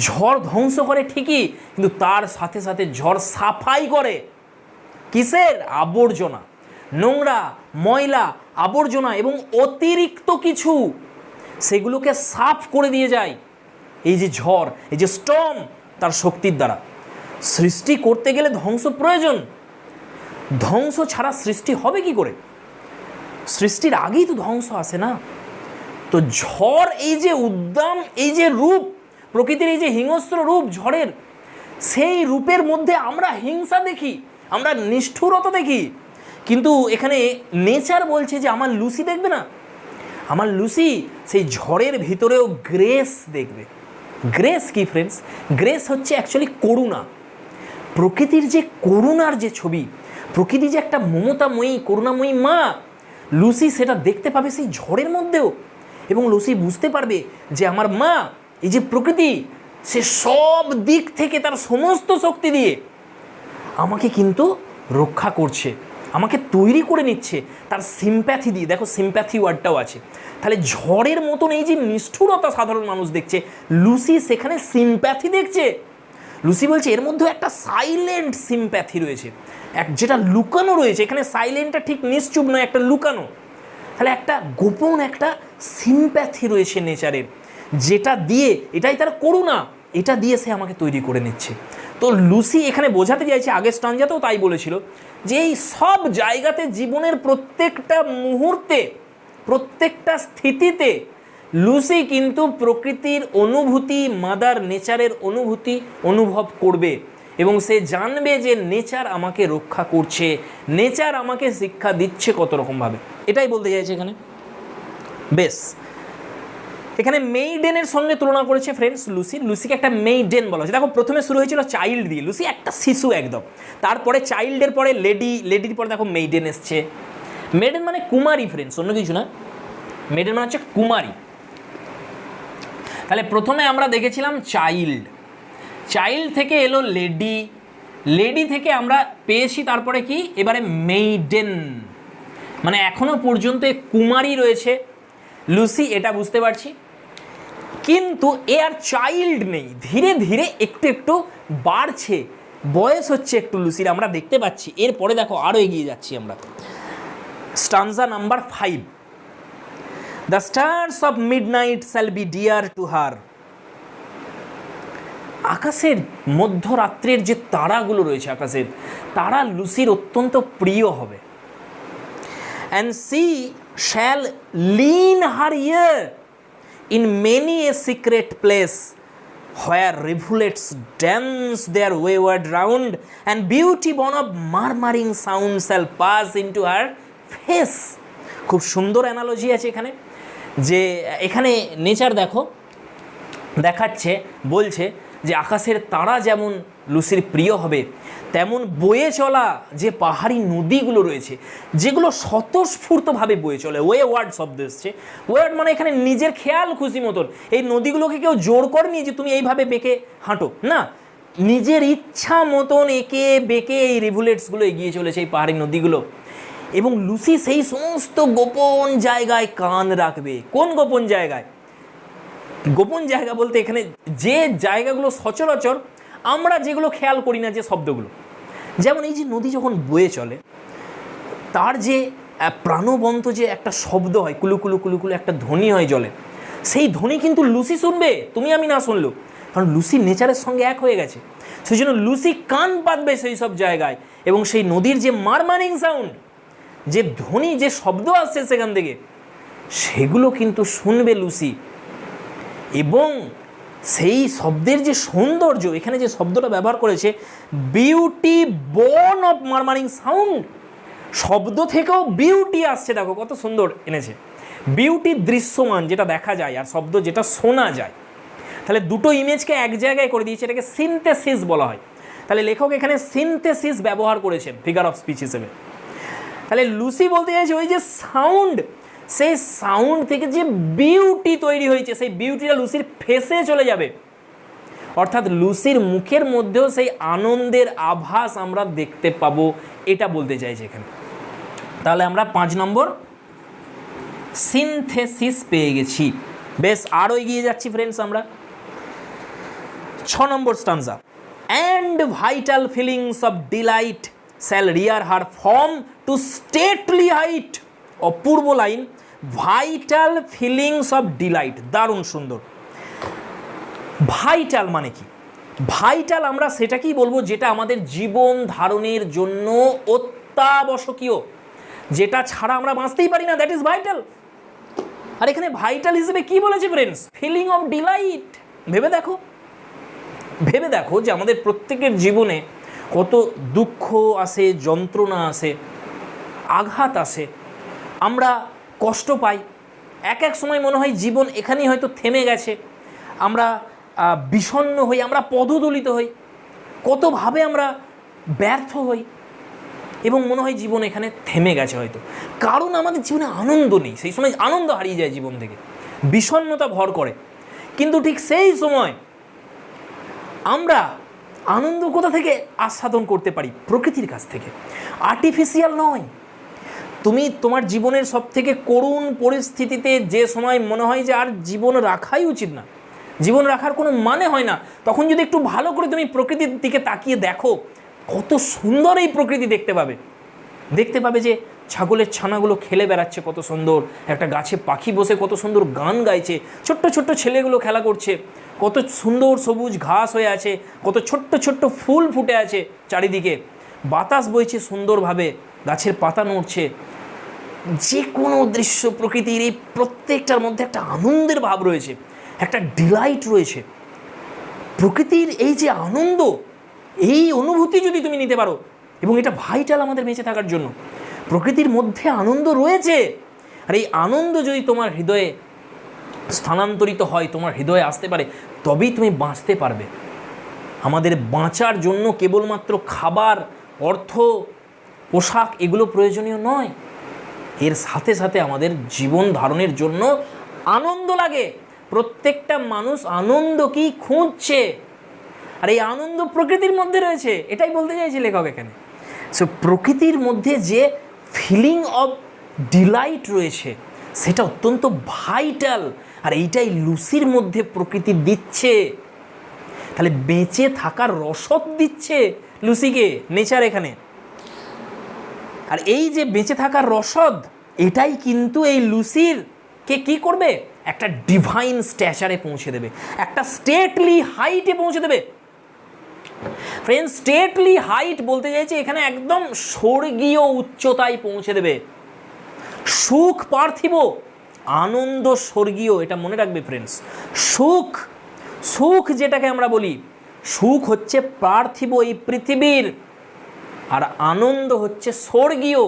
ঝড় ধ্বংস করে ঠিকই, কিন্তু তার সাথে সাথে ঝড় সাফাই করে কিসের? আবর্জনা, নোংরা, ময়লা, আবর্জনা এবং অতিরিক্ত কিছু, সেগুলোকে সাফ করে দিয়ে যায় এই যে ঝড়, এই যে স্টর্ম, তার শক্তির দ্বারা। সৃষ্টি করতে গেলে ধ্বংস প্রয়োজন, ধ্বংস ছাড়া সৃষ্টি হবে কি করে? সৃষ্টির আগেই তো ধ্বংস আসে না? তো ঝড় এই যে উদ্দাম, এই যে রূপ, প্রকৃতির এই যে হিংস্র রূপ ঝড়ের, সেই রূপের মধ্যে আমরা হিংসা দেখি, আমরা নিষ্ঠুরতা দেখি। কিন্তু এখানে নেচার বলছে যে আমার লুসি দেখবে না, আমার লুসি সেই ঝড়ের ভিতরেও গ্রেস দেখবে। গ্রেস কি ফ্রেন্ডস? গ্রেস হচ্ছে অ্যাকচুয়ালি করুণা, প্রকৃতির যে করুণার যে ছবি, প্রকৃতি যে একটা মমতাময়ী করুণাময়ী মা, লুসি সেটা দেখতে পাবে সেই ঝড়ের মধ্যেও। এবং লুসি বুঝতে পারবে যে আমার মা, এই যে প্রকৃতি, সে সব দিক থেকে তার সমস্ত শক্তি দিয়ে আমাকে কিন্তু রক্ষা করছে, আমাকে তৈরি করে নিচ্ছে তার সিম্প্যাথি দিয়ে। দেখো সিম্প্যাথি ওয়ার্ডটাও আছে। তাহলে ঝড়ের মতন এই যে নিষ্ঠুরতা সাধারণ মানুষ দেখছে, লুসি সেখানে সিম্প্যাথি দেখছে। লুসি বলছে এর মধ্যে একটা সাইলেন্ট সিম্প্যাথি রয়েছে, যেটা লুকানো রয়েছে এখানে। সাইলেন্টটা ঠিক নিশ্চুপ নয়, একটা লুকানো। তাহলে একটা গোপন একটা সিম্প্যাথি রয়েছে নেচারের, যেটা দিয়ে, এটাই তার করুণা, এটা দিয়ে সে আমাকে তৈরি করে নিচ্ছে। তো লুসি এখানে বোঝাতে চাইছে, আগের স্টাঞ্জাতেও তাই বলেছিল, যে এই সব জায়গাতে, জীবনের প্রত্যেকটা মুহূর্তে, প্রত্যেকটা স্থিতিতে লুসি কিন্তু প্রকৃতির অনুভূতি, মাদার নেচারের অনুভূতি অনুভব করবে এবং সে জানবে যে নেচার আমাকে রক্ষা করছে, নেচার আমাকে শিক্ষা দিচ্ছে কত রকমভাবে। এটাই বলতে চাইছে এখানে। বেশ, এখানে মেইডেনের সঙ্গে তুলনা করেছে ফ্রেন্ডস লুসিকে একটা মেইডেন বলা হয়েছে। দেখো প্রথমে শুরু হয়েছিল চাইল্ড দিয়ে, লুসি একটা শিশু একদম, তারপরে চাইল্ডের পরে লেডির পরে দেখো মেইডেন এসছে। মেইডেন মানে কুমারী ফ্রেন্ডস, অন্য কিছু না। মেইডেন মানে হচ্ছে কুমারী। তাহলে প্রথমে আমরা দেখেছিলাম চাইল্ড থেকে এলো লেডি থেকে আমরা পেয়েছি তারপরে কি, এবারে মেইডেন, মানে এখনো পর্যন্ত কুমারী রয়েছে লুসি, এটা বুঝতে পারছি। কিন্তু এ আর চাইল্ড নেই, ধীরে ধীরে একটু একটু বাড়ছে, বয়স হচ্ছে একটু লুসির, আমরা দেখতে পাচ্ছি। এরপরে দেখো আরও এগিয়ে যাচ্ছি আমরা। Stanza number 5, the stars of midnight shall be dear to her. আকাশের মধ্যরাত্রের যে তারাগুলো রয়েছে, আকাশের তারা লুসির অত্যন্ত প্রিয় হবে। And she shall lean her ear in many a secret place where rivulets dance their wayward round and beauty born of murmuring sound shall pass into her face. খুব সুন্দর অ্যানালজি আছে এখানে, যে এখানে নেচার দেখো দেখাচ্ছে, বলছে যে আকাশের তারা যেমন লুসির প্রিয় হবে, তেমন বয়ে চলা যে পাহাড়ি নদীগুলো রয়েছে, যেগুলো স্বতঃস্ফূর্তভাবে বয়ে চলে। ওয়ার্ড শব্দ এসছে, ওয়ার্ড মানে এখানে নিজের খেয়াল খুশি মতন। এই নদীগুলোকে কেউ জোর করেনি যে তুমি এইভাবে বেঁকে হাঁটো, না, নিজের ইচ্ছা মতন এঁকে বেঁকে এই রিভুলেটসগুলো এগিয়ে চলেছে, এই পাহাড়ি নদীগুলো। এবং লুসি সেই সমস্ত গোপন জায়গায় কান রাখবে। কোন গোপন জায়গায়? গোপন জায়গা বলতে এখানে যে জায়গাগুলো সচরাচর আমরা যেগুলো খেয়াল করি না, যে শব্দগুলো, যেমন এই যে নদী যখন বয়ে চলে, তার যে প্রাণবন্ত যে একটা শব্দ হয়, কুলু কুলু কুলু কুলু একটা ধ্বনি হয় জলে, সেই ধ্বনি কিন্তু লুসি শুনবে, তুমি আমি না শুনলেও, কারণ লুসি নেচারের সঙ্গে এক হয়ে গেছে। সেই জন্য লুসি কান পাতবে সেই সব জায়গায়, এবং সেই নদীর যে মারমারিং সাউন্ড, যে ধ্বনি, যে শব্দ আসছে সেখান থেকে, সেগুলো কিন্তু শুনবে লুসি। এবং সেই শব্দের যে সৌন্দর্য, এখানে যে শব্দটা ব্যবহার করেছে, beauty born of murmuring sound, শব্দ থেকেও বিউটি আসছে। দেখো কত সুন্দর এনেছে। বিউটি দৃশ্যমান, যেটা দেখা যায়, আর শব্দ যেটা শোনা যায়। তাহলে দুটো ইমেজকে এক জায়গায় করে দিয়েছে, এটাকে সিনথেসিস বলা হয়। তাহলে লেখক এখানে সিনথেসিস ব্যবহার করেছেন ফিগার অফ স্পিচ হিসেবে। তাহলে লুসি বলতে চাইছে ওই যে সাউন্ড, সেই সাউন্ড থেকে যে বিউটি তৈরি হয়েছে, সেই বিউটিটা লুসির ফেসে চলে যাবে, অর্থাৎ লুসির মুখের মধ্যেও সেই আনন্দের আভাস আমরা দেখতে পাবো, এটা বলতে চাইছে এখানে। তাহলে আমরা 5 নম্বর সিনথেসিস পেয়ে গেছি। বেশ, আরও এগিয়ে যাচ্ছি ফ্রেন্ডস আমরা। Number stanza, and vital feelings of delight shall rear her form to stately height. অপূর্ব line, vital feelings of delight, দারুণ সুন্দর। ভাইটাল মানে কি? ভাইটাল আমরা সেটাকেই বলবো যেটা আমাদের জীবন ধারণের জন্য অত্যাবশ্যকীয়, যেটা ছাড়া আমরা বাঁচতেই পারি না, দ্যাট ইজ ভাইটাল। আর এখানে ভাইটাল হিসেবে কি বলেছে ফ্রেন্ডস? Feeling of Deloitte. ভেবে দেখো, ভেবে দেখো যে আমাদের প্রত্যেকের জীবনে কত দুঃখ আসে, যন্ত্রণা আসে, আঘাত আসে, আমরা কষ্ট পাই। এক এক সময় মনে হয় জীবন এখানেই হয়তো থেমে গেছে, আমরা বিষণ্ণ হই, আমরা পদদলিত হই, কতভাবে আমরা ব্যর্থ হই এবং মনে হয় জীবন এখানে থেমে গেছে হয়তো, কারণ আমাদের জীবনে আনন্দ নেই। সেই সময় আনন্দ হারিয়ে যায় জীবন থেকে, বিষণ্ণতা ভর করে। কিন্তু ঠিক সেই সময় আমরা আনন্দ কোথা থেকে আস্বাদন করতে পারি? প্রকৃতির কাছ থেকে, আর্টিফিশিয়াল নয়। তুমি তোমার জীবনের সব থেকে করুণ পরিস্থিতিতে যে সময় মনে হয় যে আর জীবন রাখাই উচিত না, জীবন রাখার কোনো মানে হয় না, তখন যদি একটু ভালো করে তুমি প্রকৃতির দিকে তাকিয়ে দেখো, কত সুন্দর এই প্রকৃতি দেখতে পাবে। দেখতে পাবে যে ছাগলের ছানাগুলো খেলে বেড়াচ্ছে কত সুন্দর, একটা গাছে পাখি বসে কত সুন্দর গান গাইছে, ছোট্ট ছোট্ট ছেলেগুলো খেলা করছে, কত সুন্দর সবুজ ঘাস হয়ে আছে, কত ছোট্ট ছোট্ট ফুল ফুটে আছে চারিদিকে, বাতাস বইছে সুন্দরভাবে, গাছের পাতা নড়ছে। যে কোনো দৃশ্য প্রকৃতির এই প্রত্যেকটার মধ্যে একটা আনন্দের ভাব রয়েছে, একটা ডিলাইট রয়েছে। প্রকৃতির এই যে আনন্দ, এই অনুভূতি যদি তুমি নিতে পারো, এবং এটা ভাইটাল আমাদের বেঁচে থাকার জন্য, প্রকৃতির মধ্যে আনন্দ রয়েছে। আর এই আনন্দ যদি তোমার হৃদয়ে স্থানান্তরিত হয়, তোমার হৃদয়ে আসতে পারে, তবেই তুমি বাঁচতে পারবে। আমাদের বাঁচার জন্য কেবলমাত্র খাবার, অর্থ, পোশাক এগুলো প্রয়োজনীয় নয়, এর সাথে সাথে আমাদের জীবন ধারণের জন্য আনন্দ লাগে। প্রত্যেকটা মানুষ আনন্দ কি খুঁজছে, আর এই আনন্দ প্রকৃতির মধ্যে রয়েছে, এটাই বলতে চাইছে লেখক এখানে। সো প্রকৃতির মধ্যে যে ফিলিং অফ ডিলাইট রয়েছে সেটা অত্যন্ত ভাইটাল, আর এইটাই লুসির মধ্যে প্রকৃতি দিচ্ছে। তাহলে বেঁচে থাকার রসদ দিচ্ছে লুসিকে নেচার এখানে। আর এই যে বেঁচে থাকার রসদ, এটাই কিন্তু এই লুসির কে কি করবে? একটা ডিভাইন স্ট্যাচারে পৌঁছে দেবে, একটা স্টেটলি হাইটে পৌঁছে দেবে। ফ্রেন্ড, স্টেটলি হাইট বলতে চাইছে এখানে একদম স্বর্গীয় উচ্চতায় পৌঁছে দেবে। সুখ পার্থিব, আনন্দ স্বর্গীয়, এটা মনে রাখবে ফ্রেন্ডস। সুখ, সুখ যেটাকে আমরা বলি, সুখ হচ্ছে পার্থিব এই পৃথিবীর, আর আনন্দ হচ্ছে স্বর্গীয়।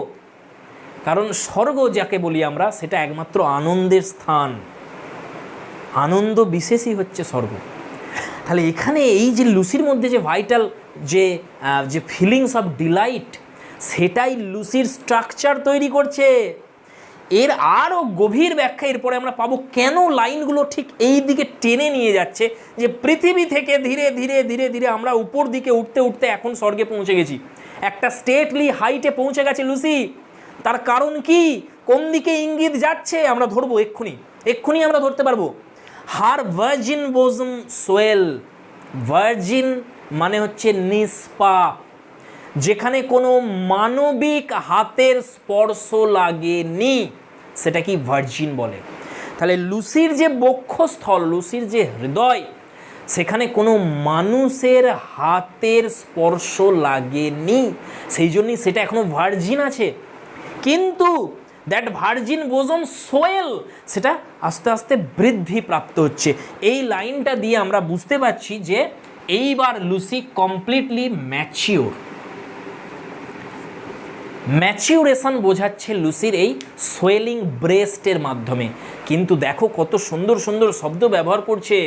কারণ স্বর্গ যাকে বলি আমরা, সেটা একমাত্র আনন্দের স্থান, আনন্দ বিশেষই হচ্ছে স্বর্গ। তাহলে এখানে এই যে লুসির মধ্যে যে ভাইটাল যে ফিলিংস অফ ডিলাইট, সেটাই লুসির স্ট্রাকচার তৈরি করছে। এর আরও গভীর ব্যাখ্যা এরপরে আমরা পাবো, কেন লাইনগুলো ঠিক এই দিকে টেনে নিয়ে যাচ্ছে, যে পৃথিবী থেকে ধীরে ধীরে ধীরে ধীরে আমরা উপর দিকে উঠতে উঠতে এখন স্বর্গে পৌঁছে গেছি, একটা স্টেটলি হাইটে পৌঁছে গেছে লুসি। তার কারণ কি, কোন দিকে ইঙ্গিত যাচ্ছে আমরা ধরবো এক্ষুনি আমরা ধরতে পারবো। হার ভার্জিন বোজম সোয়েল, ভার্জিন মানে হচ্ছে নিষ্পাপ, যেখানে কোনো মানবিক হাতের স্পর্শ লাগেনি, সেটা কি ভার্জিন বলে। তাহলে লুসির যে বক্ষস্থল, লুসির যে হৃদয়, সেখানে কোনো মানুষের হাতের স্পর্শ লাগেনি, সেই জন্যই সেটা এখনো ভার্জিন আছে। কিন্তু দ্যাট ভার্জিন বোজম সোয়েল, সেটা আস্তে আস্তে বৃদ্ধি প্রাপ্ত হচ্ছে। এই লাইনটা দিয়ে আমরা বুঝতে পারছি যে এইবার লুসি কমপ্লিটলি ম্যাচিওর। ম্যাচিউরেশন বোঝাচ্ছে লুসির এই সোয়েলিং ব্রেস্টের মাধ্যমে। কিন্তু দেখো কত সুন্দর সুন্দর শব্দ ব্যবহার করছে,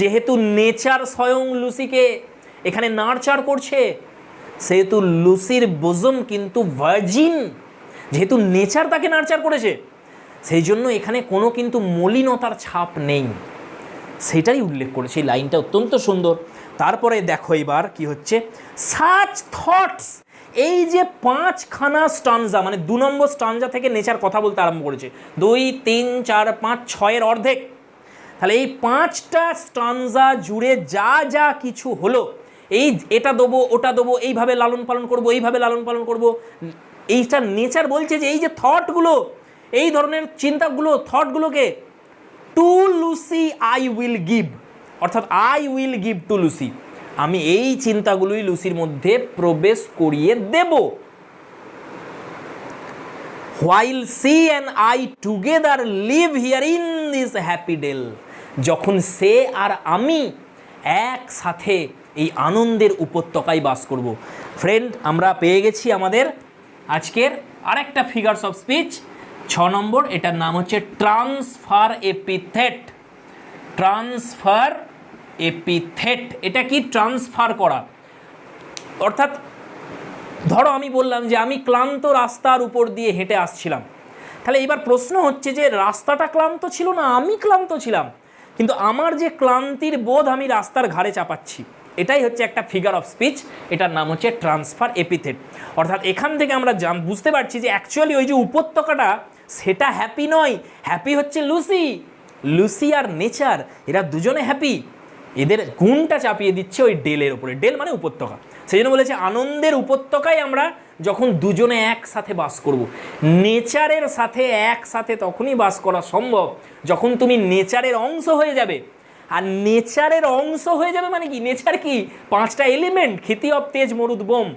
যেহেতু নেচার স্বয়ং লুসিকে এখানে নারচার করছে, সেহেতু লুসির বোজম কিন্তু ভার্জিন, যেহেতু নেচার তাকে নারচার করেছে, সেই জন্য এখানে কোনো কিন্তু মলিনতার ছাপ নেই, সেটাই উল্লেখ করেছে। এই লাইনটা অত্যন্ত সুন্দর। তারপরে দেখো এবার কি হচ্ছে, সাচ থটস, এই যে 5খানা স্টানজা, মানে 2 নম্বর স্টানজা থেকে নেচার কথা বলতে আরম্ভ করেছে, 2, 3, 4, 5, 6 অর্ধেক, তাহলে এই 5টা স্টানজা জুড়ে যা যা কিছু হলো, এই এটা দেবো ওটা দেবো, এইভাবে লালন পালন করব, এইভাবে লালন পালন করব, এইটা নেচার বলছে যে এই যে থটগুলো, এই ধরনের চিন্তাগুলো, থটগুলোকে to Lucy I will give, অর্থাৎ I will give to Lucy, আমি এই চিন্তাগুলোই লুসির মধ্যে প্রবেশ করিয়ে দেব। While she and I together live here in this happy dell, যখন সে আর আমি একসাথে এই আনন্দের উপত্যকায় বাস করব। ফ্রেন্ড, আমরা পেয়ে গেছি আমাদের আজকের আরেকটা ফিগারস অফ স্পিচ 6 নম্বর। এটার নাম হচ্ছে ট্রান্সফার এপিথেট। ট্রান্সফার এপিথেট, এটা কি? ট্রান্সফার করা। অর্থাৎ ধরো আমি বললাম যে আমি ক্লান্ত রাস্তার উপর দিয়ে হেঁটে আসছিলাম, তাহলে এবার প্রশ্ন হচ্ছে যে রাস্তাটা ক্লান্ত ছিল না আমি ক্লান্ত ছিলাম, কিন্তু আমার যে ক্লান্তির বোধ আমি রাস্তার ঘাড়ে চাপাচ্ছি, এটাই হচ্ছে একটা ফিগার অফ স্পিচ। এটার নাম হচ্ছে ট্রান্সফার এপিথেট। অর্থাৎ এখান থেকে আমরা বুঝতে পারছি যে অ্যাকচুয়ালি ওই যে উপত্যকাটা সেটা হ্যাপি নয়, হ্যাপি হচ্ছে লুসি। লুসি আর নেচার এরা দুজনে হ্যাপি, এদের গুণটা চাপিয়ে দিচ্ছে ওই ডেলের ওপরে। ডেল মানে উপত্যকা, সেই জন্য বলেছে আনন্দের উপত্যকায় আমরা যখন দুজনে একসাথে বাস করব। নেচারের সাথে একসাথে তখনই বাস করা সম্ভব যখন তুমি নেচারের অংশ হয়ে যাবে। আর নেচারের অংশ হয়ে যাবে মানে কি? নেচার কি? 5টা এলিমেন্ট, ক্ষিতি অব তেজ মরুদ বোম,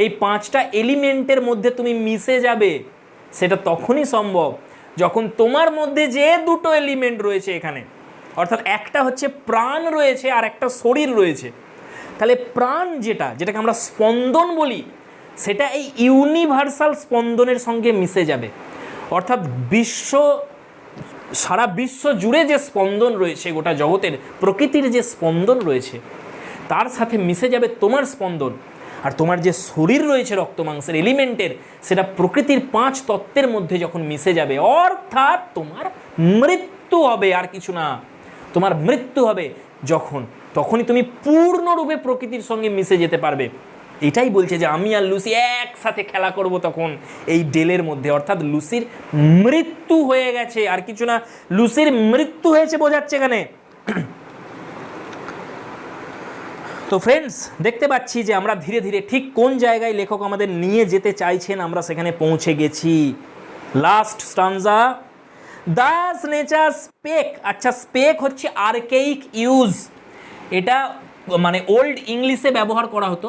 এই 5টা এলিমেন্টের মধ্যে তুমি মিশে যাবে। সেটা তখনই সম্ভব যখন তোমার মধ্যে যে 2টো এলিমেন্ট রয়েছে এখানে, অর্থাৎ একটা হচ্ছে প্রাণ রয়েছে আর একটা শরীর রয়েছে। তাহলে প্রাণ যেটাকে আমরা স্পন্দন বলি, সেটা এই ইউনিভার্সাল স্পন্দনের সঙ্গে মিশে যাবে। অর্থাৎ সারা বিশ্ব জুড়ে যে স্পন্দন রয়েছে, গোটা জগতের প্রকৃতির যে স্পন্দন রয়েছে, তার সাথে মিশে যাবে তোমার স্পন্দন। আর তোমার যে শরীর রয়েছে রক্ত মাংসের এলিমেন্টের, সেটা প্রকৃতির 5 তত্ত্বের মধ্যে যখন মিশে যাবে, অর্থাৎ তোমার মৃত্যু হবে, আর কিছু না। তোমার মৃত্যু হবে তখনই তুমি পূর্ণরূপে প্রকৃতির সঙ্গে মিশে যেতে পারবে। এটাই বলছে যে আমি আর লুসি একসাথে খেলা করব তখন এই ডেলের মধ্যে। অর্থাৎ লুসির মৃত্যু হয়ে গেছে, আর কিছু না, লুসির মৃত্যু হয়েছে বোঝাচ্ছে এখানে। তো ফ্রেন্ডস, দেখতে পাচ্ছি যে আমরা ধীরে ধীরে ঠিক কোন জায়গায় লেখক আমাদের নিয়ে যেতে চাইছেন আমরা সেখানে পৌঁছে গেছি। Last stanza, thus nature spake. আচ্ছা, স্পেক হচ্ছে আর্কেইক ইউজ, এটা মানে ওল্ড ইংলিশে ব্যবহার করা হতো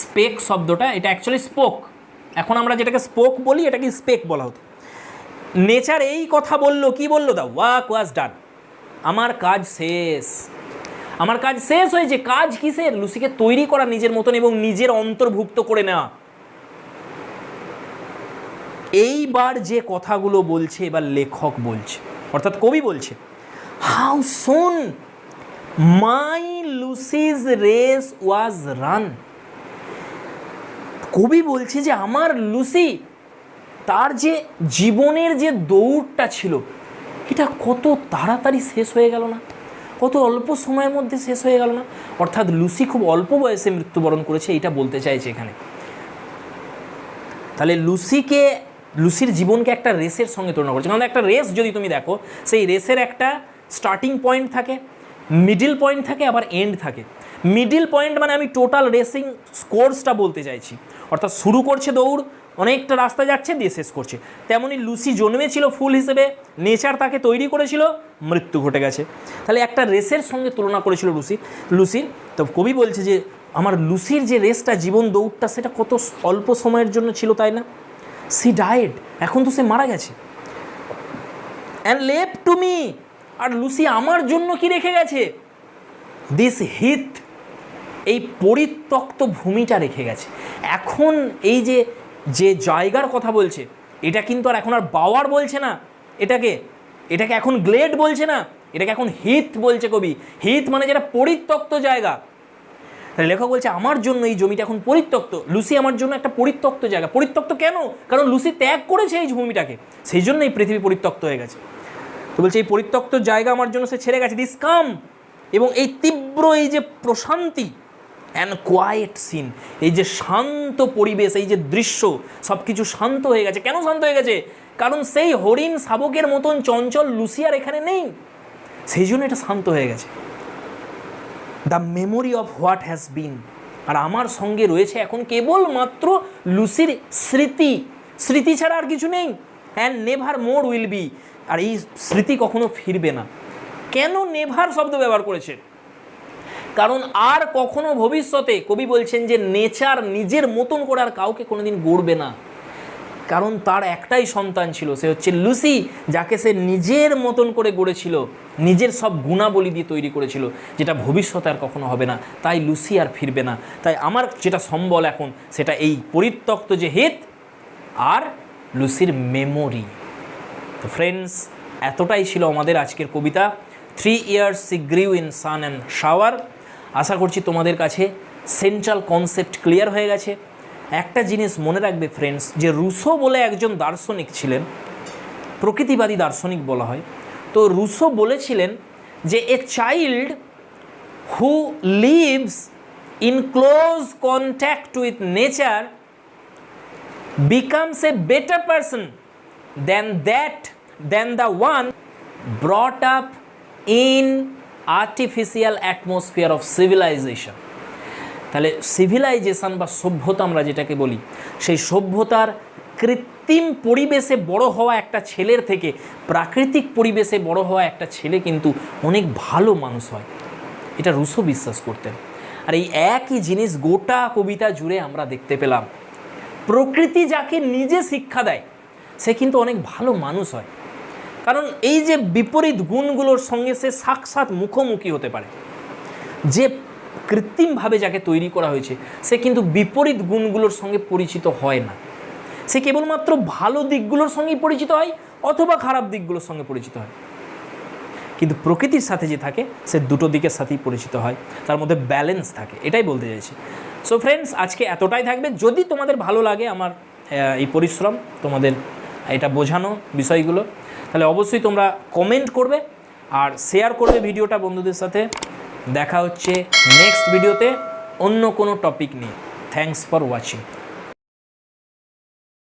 স্পেক শব্দটা, এটা অ্যাকচুয়ালি স্পোক। এখন আমরা যেটাকে স্পোক বলি এটাকে স্পেক বলা হতো। নেচার এই কথা বলল, কি বললো? দা ওয়ার্ক ওয়াজ ডান, আমার কাজ শেষ, আমার কাজ শেষ হয়েছে। কাজ কিসের? লুসিকে তৈরি করা নিজের মতন এবং নিজের অন্তর্ভুক্ত করে নেওয়া। এইবার যে কথাগুলো বলছে এবার লেখক বলছে, অর্থাৎ কবি বলছে, how soon my Lucy's race was run. কবি বলছে যে আমার লুসি, তার যে জীবনের যে দৌড়টা ছিল, এটা কত তাড়াতাড়ি শেষ হয়ে গেল না, কত অল্প সময়ের মধ্যে শেষ হয়ে গেল না। অর্থাৎ লুসি খুব অল্প বয়সে মৃত্যুবরণ করেছে, এটা বলতে চাইছে এখানে। তাহলে লুসির জীবনকে একটা রেসের সঙ্গে তুলনা করছে। কারণ একটা রেস যদি তুমি দেখো, সেই রেসের একটা স্টার্টিং পয়েন্ট থাকে, মিডিল পয়েন্ট থাকে, আবার এন্ড থাকে। মিডিল পয়েন্ট মানে আমি টোটাল রেসিং কোর্সটা বলতে চাইছি, অর্থাৎ শুরু করছে দৌড়, অনেকটা রাস্তা যাচ্ছে, দিয়ে শেষ করছে। তেমনই লুসি জন্মেছিল ফুল হিসেবে, নেচার তাকে তৈরি করেছিল, মৃত্যু ঘটে গেছে। তাহলে একটা রেসের সঙ্গে তুলনা করেছিল লুসির। তো কবি বলছে যে আমার লুসির যে রেসটা, জীবন দৌড়টা, সেটা কত অল্প সময়ের জন্য ছিল, তাই না? সি ডায়েড, এখন তো সে মারা গেছে। অ্যান্ড লেফট টু মি, আর লুসি আমার জন্য কি রেখে গেছে? দিস হিথ, এই পরিত্যক্ত ভূমিটা রেখে গেছে। এখন এই যে জায়গার কথা বলছে, এটা কিন্তু আর এখন আর বাওয়ার বলছে না, এটাকে এখন গ্লেড বলছে না, এটাকে এখন হিথ বলছে কবি। হিথ মানে যেটা পরিত্যক্ত জায়গা। তাহলে লেখক বলছে আমার জন্য এই জমিটা এখন পরিত্যক্ত, লুসি আমার জন্য একটা পরিত্যক্ত জায়গা। পরিত্যক্ত কেন? কারণ লুসি ত্যাগ করেছে এই ভূমিটাকে, সেই জন্য এই পৃথিবী পরিত্যক্ত হয়ে গেছে। তো বলছে এই পরিত্যক্ত জায়গা আমার জন্য সে ছেড়ে গেছে, দিস কাম, এবং এই তীব্র এই যে প্রশান্তি, অ্যান্ড কোয়াইট সিন, এই যে শান্ত পরিবেশ, এই যে দৃশ্য, সব কিছু শান্ত হয়ে গেছে। কেন শান্ত হয়ে গেছে? কারণ সেই হরিণ শাবকের মতন চঞ্চল লুসি আর এখানে নেই। সেই জন্য এটা শান্ত হয়ে গেছে। The memory of what has been. আর আমার সঙ্গে রয়েছে এখন কেবলমাত্র লুসির স্মৃতি, স্মৃতি ছাড়া আর কিছু নেই। And never more will be. আর এই স্মৃতি কখনো ফিরবে না। কেন নেভার শব্দ ব্যবহার করেছে? কারণ আর কখনো ভবিষ্যতে কবি বলছেন যে নেচার নিজের মতন করে আর কাউকে কোনোদিন গড়বে না। কারণ তার একটাই সন্তান ছিল, সে হচ্ছে লুসি, যাকে সে নিজের মতন করে গড়েছিল, নিজের সব গুণাবলী দিয়ে তৈরি করেছিল, যেটা ভবিষ্যতে আর কখনো হবে না। তাই লুসি আর ফিরবে না। তাই আমার যেটা সম্বল এখন সেটা এই পরিত্যক্ত যে হেত আর লুসির মেমোরি। তো ফ্রেন্ডস, এতটাই ছিল আমাদের আজকের কবিতা 3 years she grew in sun and shower। আশা করছি তোমাদের কাছে সেন্ট্রাল কনসেপ্ট ক্লিয়ার হয়ে গেছে। একটা জিনিস মনে রাখবে ফ্রেন্ডস, যে রুসো বলে একজন দার্শনিক ছিলেন, প্রকৃতিবাদী দার্শনিক বলা হয়। তো রুসো বলেছিলেন যে a child who lives in close contact with nature becomes a better person than the one brought up in artificial atmosphere of civilization। তাহলে সিভিলাইজেশন বা সভ্যতা আমরা যেটাকে বলি, সেই সভ্যতার কৃত্রিম পরিবেশে বড় হওয়া একটা ছেলের থেকে প্রাকৃতিক পরিবেশে বড় হওয়া একটা ছেলে কিন্তু অনেক ভালো মানুষ হয়। এটা রুসো বিশ্বাস করতেন। আর এই একই জিনিস গোটা কবিতা জুড়ে আমরা দেখতে পেলাম। প্রকৃতি যাকে নিজে শিক্ষা দেয় সে কিন্তু অনেক ভালো মানুষ হয়। কারণ এই যে বিপরীত গুণগুলোর সঙ্গে সে সাক্ষাৎ মুখোমুখি হতে পারে। যে কৃত্রিমভাবে যাকে তৈরি করা হয়েছে সে কিন্তু বিপরীত গুণগুলোর সঙ্গে পরিচিত হয় না। সে কেবলমাত্র ভালো দিকগুলোর সঙ্গেই পরিচিত হয় অথবা খারাপ দিকগুলোর সঙ্গে পরিচিত হয়। কিন্তু প্রকৃতির সাথে যে থাকে সে দুটো দিকের সাথেই পরিচিত হয়, তার মধ্যে ব্যালেন্স থাকে, এটাই বলতে চাইছি। সো ফ্রেন্ডস, আজকে এতটাই থাকবে। যদি তোমাদের ভালো লাগে আমার এই পরিশ্রম, তোমাদের এটা বোঝানো বিষয়গুলো, তাহলে অবশ্যই তোমরা কমেন্ট করবে আর শেয়ার করবে ভিডিওটা বন্ধুদের সাথে। দেখা হচ্ছে নেক্সট ভিডিওতে অন্য কোনো টপিক নিয়ে। Thanks for watching.